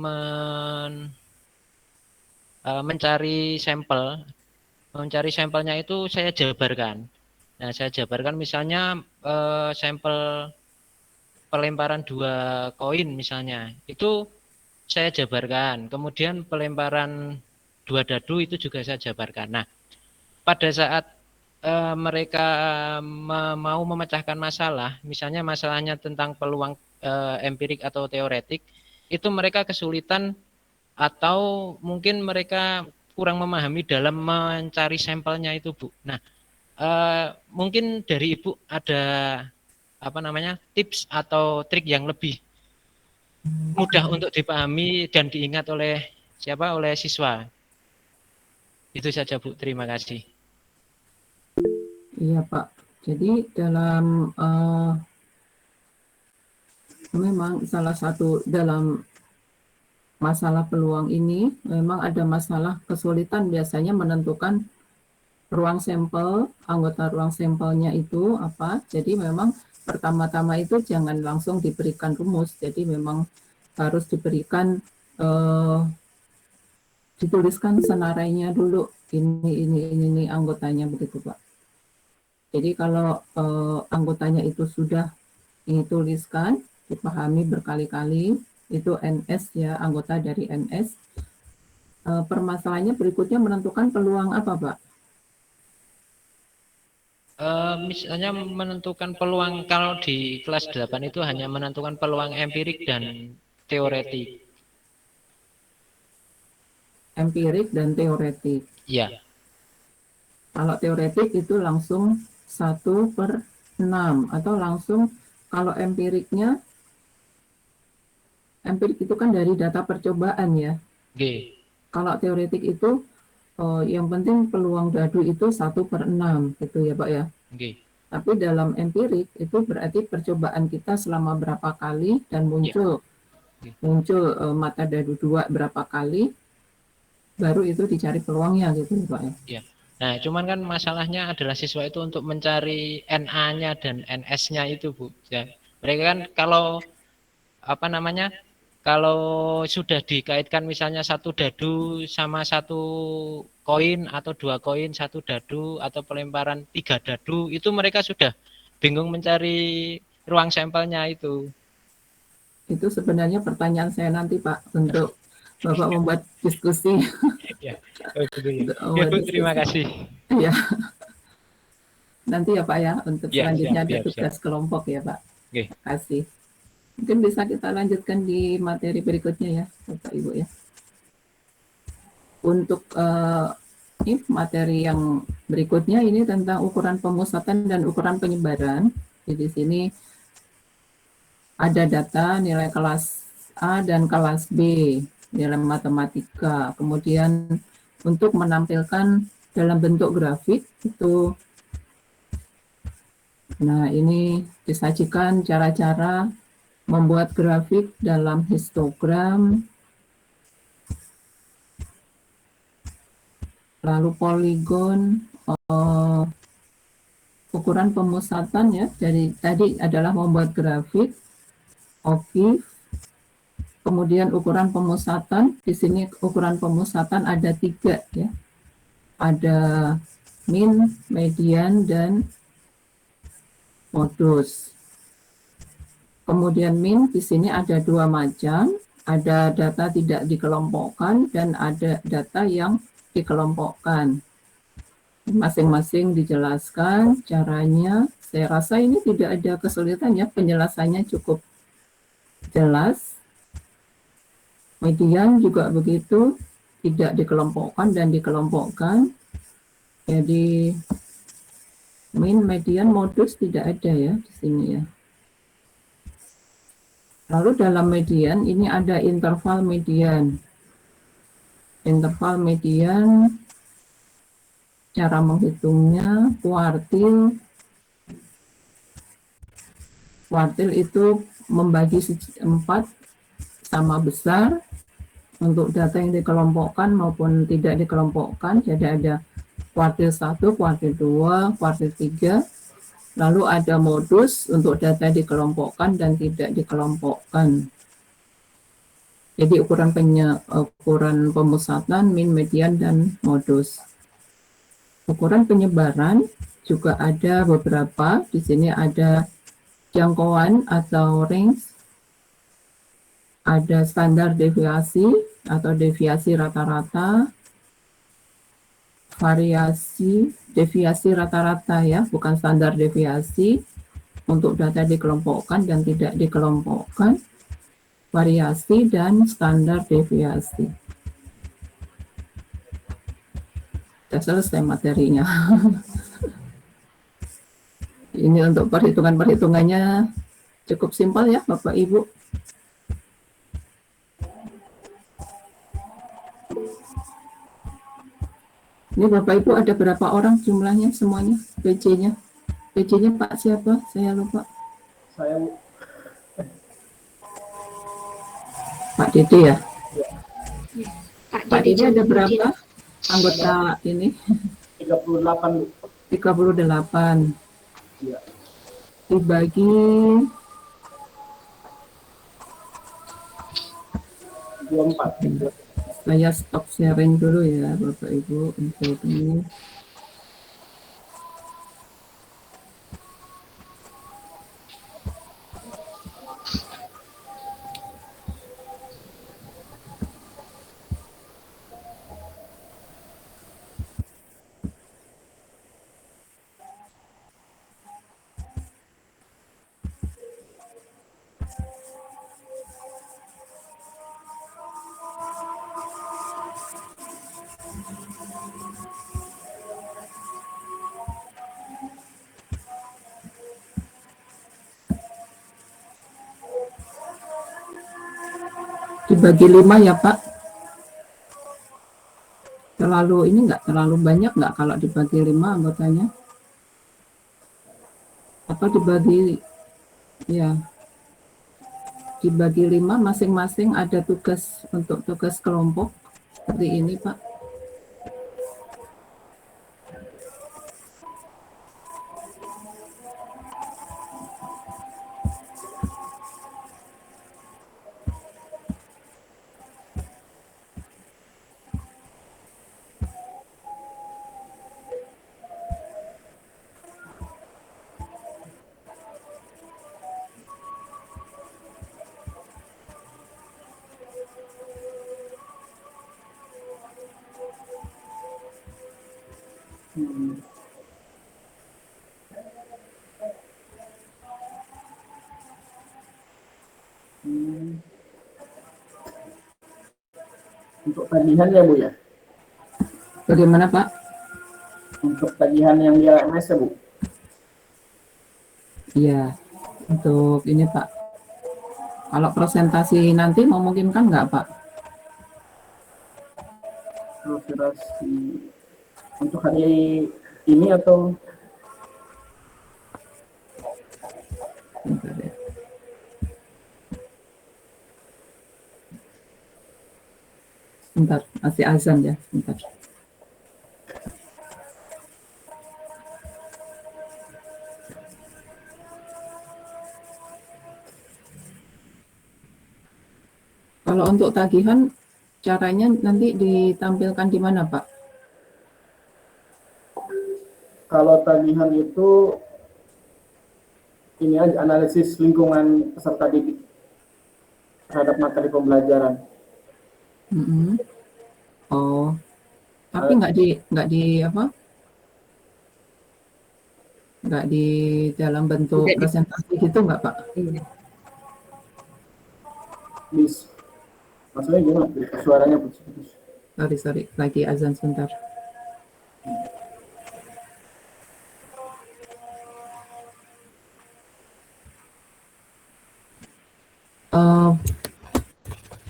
mencari sampelnya itu saya jabarkan. Nah, saya jabarkan misalnya sampel pelemparan 2 koin misalnya, itu saya jabarkan. Kemudian pelemparan 2 dadu itu juga saya jabarkan. Nah, pada saat mereka mau memecahkan masalah, misalnya masalahnya tentang peluang empirik atau teoretik, itu mereka kesulitan atau mungkin mereka kurang memahami dalam mencari sampelnya itu Bu. Nah, mungkin dari Ibu ada tips atau trik yang lebih mudah untuk dipahami dan diingat oleh siswa. Itu saja Bu, terima kasih. Iya Pak, jadi dalam memang salah satu dalam masalah peluang ini memang ada masalah kesulitan biasanya menentukan ruang sampel, anggota ruang sampelnya itu apa. Jadi memang pertama-tama itu jangan langsung diberikan rumus. Jadi memang harus diberikan dituliskan senarainya dulu. Ini anggotanya begitu, Pak. Jadi kalau anggotanya itu sudah dituliskan, dipahami berkali-kali, itu NS ya, anggota dari NS. Permasalahannya berikutnya menentukan peluang apa, Pak? Misalnya menentukan peluang, kalau di kelas 8 itu hanya menentukan peluang empirik dan teoretik. Empirik dan teoretik. Ya. Kalau teoretik itu langsung 1/6 atau langsung kalau empiriknya, empirik itu kan dari data percobaan ya. G. Kalau teoretik itu yang penting peluang dadu itu 1/6 gitu ya Pak ya. G. Tapi dalam empirik itu berarti percobaan kita selama berapa kali dan muncul mata dadu 2 berapa kali, baru itu dicari peluangnya gitu ya Pak ya. Ya. Nah, cuman kan masalahnya adalah siswa itu untuk mencari NA-nya dan NS-nya itu, Bu. Ya. Mereka kan kalau apa namanya? Kalau sudah dikaitkan misalnya satu dadu sama satu koin atau 2 koin, 1 dadu atau pelemparan 3 dadu, itu mereka sudah bingung mencari ruang sampelnya itu. Itu sebenarnya pertanyaan saya nanti Pak untuk Bapak membuat diskusi. Ya, ya Bu, terima kasih. Ya. Nanti ya Pak ya, untuk Ya, selanjutnya siap, ada siap, tugas kelompok ya Pak. Oke. Terima kasih. Mungkin bisa kita lanjutkan di materi berikutnya ya Bapak Ibu ya. Untuk ini materi yang berikutnya ini tentang ukuran pemusatan dan ukuran penyebaran. Jadi di sini ada data nilai kelas A dan kelas B dalam matematika. Kemudian untuk menampilkan dalam bentuk grafik itu, nah ini disajikan cara-cara membuat grafik dalam histogram, lalu poligon, ukuran pemusatan ya. Jadi tadi adalah membuat grafik, oke. Kemudian ukuran pemusatan, di sini ukuran pemusatan ada 3 ya. Ada min, median, dan modus. Kemudian min di sini ada 2 macam, ada data tidak dikelompokkan dan ada data yang dikelompokkan. Masing-masing dijelaskan caranya. Saya rasa ini tidak ada kesulitan ya, penjelasannya cukup jelas. Median juga begitu, tidak dikelompokkan dan dikelompokkan. Jadi min, median, modus tidak ada ya di sini ya. Lalu dalam median ini ada interval median. Interval median, cara menghitungnya kuartil. Kuartil itu membagi 4 sama besar untuk data yang dikelompokkan maupun tidak dikelompokkan. Jadi ada kuartil 1, kuartil 2, kuartil 3. Lalu ada modus untuk data dikelompokkan dan tidak dikelompokkan. Jadi ukuran pemusatan, min, median, dan modus. Ukuran penyebaran juga ada beberapa. Di sini ada jangkauan atau range, ada standar deviasi atau deviasi rata-rata, variasi, deviasi rata-rata ya, bukan standar deviasi untuk data dikelompokkan dan tidak dikelompokkan, variasi dan standar deviasi. Sudah selesai materinya. Ini untuk perhitungan-perhitungannya cukup simpel ya Bapak Ibu. Ini Bapak Ibu ada berapa orang jumlahnya semuanya, PC-nya? PC-nya Pak siapa? Saya lupa. Saya Pak Dede ya? Pak Jadi Didi ada jam berapa anggota ini? 38 Bu. 38. Iya. Dibagi 24. saya stop sharing dulu ya Bapak Ibu untuk ini. Dibagi 5 ya Pak. Terlalu ini enggak terlalu banyak enggak kalau dibagi 5 anggotanya? Atau dibagi ya. Dibagi 5 masing-masing ada tugas untuk tugas kelompok seperti ini Pak. Untuk tagihan ya Bu ya? Bagaimana Pak? Untuk tagihan yang di LMS ya Bu? Iya, untuk ini Pak. Kalau presentasi nanti memungkinkan nggak Pak? Presentasi untuk hari ini atau? Bentar ya. Bentar, masih azan ya, bentar. Kalau untuk tagihan, caranya nanti ditampilkan di mana Pak? Kalau tagihan itu ini aja analisis lingkungan peserta didik terhadap materi pembelajaran. Oh, tapi nggak di apa? Nggak di dalam bentuk presentasi gitu nggak Pak? Bis. Maksudnya gimana? Suaranya putus-putus. Sorry, lagi azan sebentar.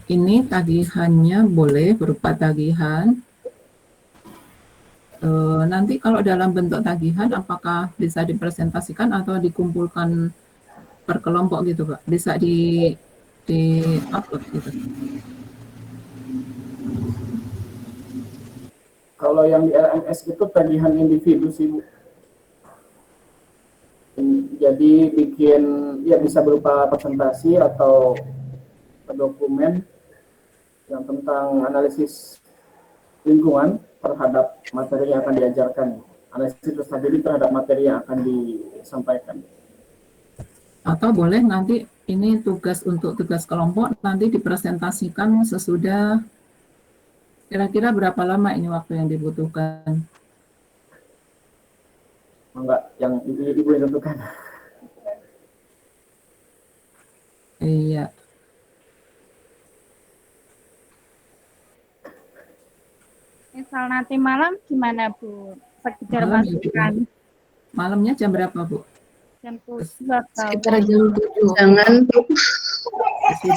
Ini tagihannya boleh berupa tagihan. Nanti kalau dalam bentuk tagihan, apakah bisa dipresentasikan atau dikumpulkan per kelompok gitu Pak? Bisa di upload gitu? Kalau yang di LMS itu tagihan individu sih Bu. Jadi bikin ya bisa berupa presentasi atau dokumen yang tentang analisis lingkungan terhadap materi yang akan diajarkan, analisis stabilitas terhadap materi yang akan disampaikan. Atau boleh nanti ini tugas untuk tugas kelompok nanti dipresentasikan sesudah kira-kira berapa lama ini waktu yang dibutuhkan? Enggak, yang ibu yang tentukan. Iya. Misal nanti malam gimana Bu? Sekedar Malam masukan. Malamnya jam berapa Bu? Jam 7 atau Sekitar jam 7.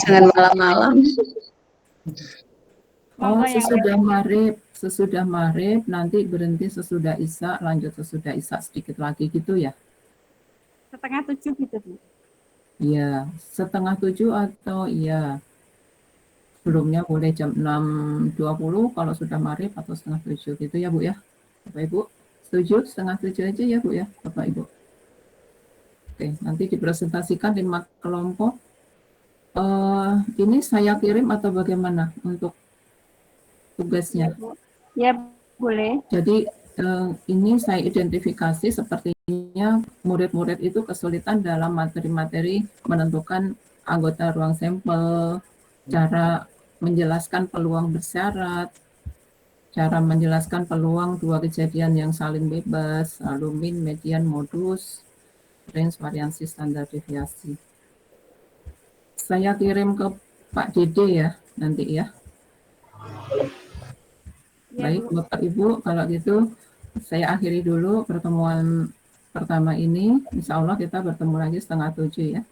Jangan malam-malam. Oh, sesudah maghrib nanti berhenti sesudah isya, lanjut sesudah isya sedikit lagi gitu ya? setengah 7 gitu Bu? Iya, setengah 7 atau iya sebelumnya boleh jam 6.20 kalau sudah maghrib atau setengah 7 gitu ya Bu ya. Bapak Ibu setuju setengah 7 aja ya Bu ya Bapak Ibu. Oke, nanti dipresentasikan 5 kelompok. Ini saya kirim atau bagaimana untuk tugasnya? Ya, boleh. Jadi ini saya identifikasi sepertinya murid-murid itu kesulitan dalam materi-materi menentukan anggota ruang sampel, cara menjelaskan peluang bersyarat, cara menjelaskan peluang dua kejadian yang saling bebas, lalu min, median, modus, range, variansi, standar deviasi. Saya kirim ke Pak Dede ya nanti ya. Baik Bapak Ibu, kalau gitu saya akhiri dulu pertemuan pertama ini. Insya Allah kita bertemu lagi setengah 7 ya.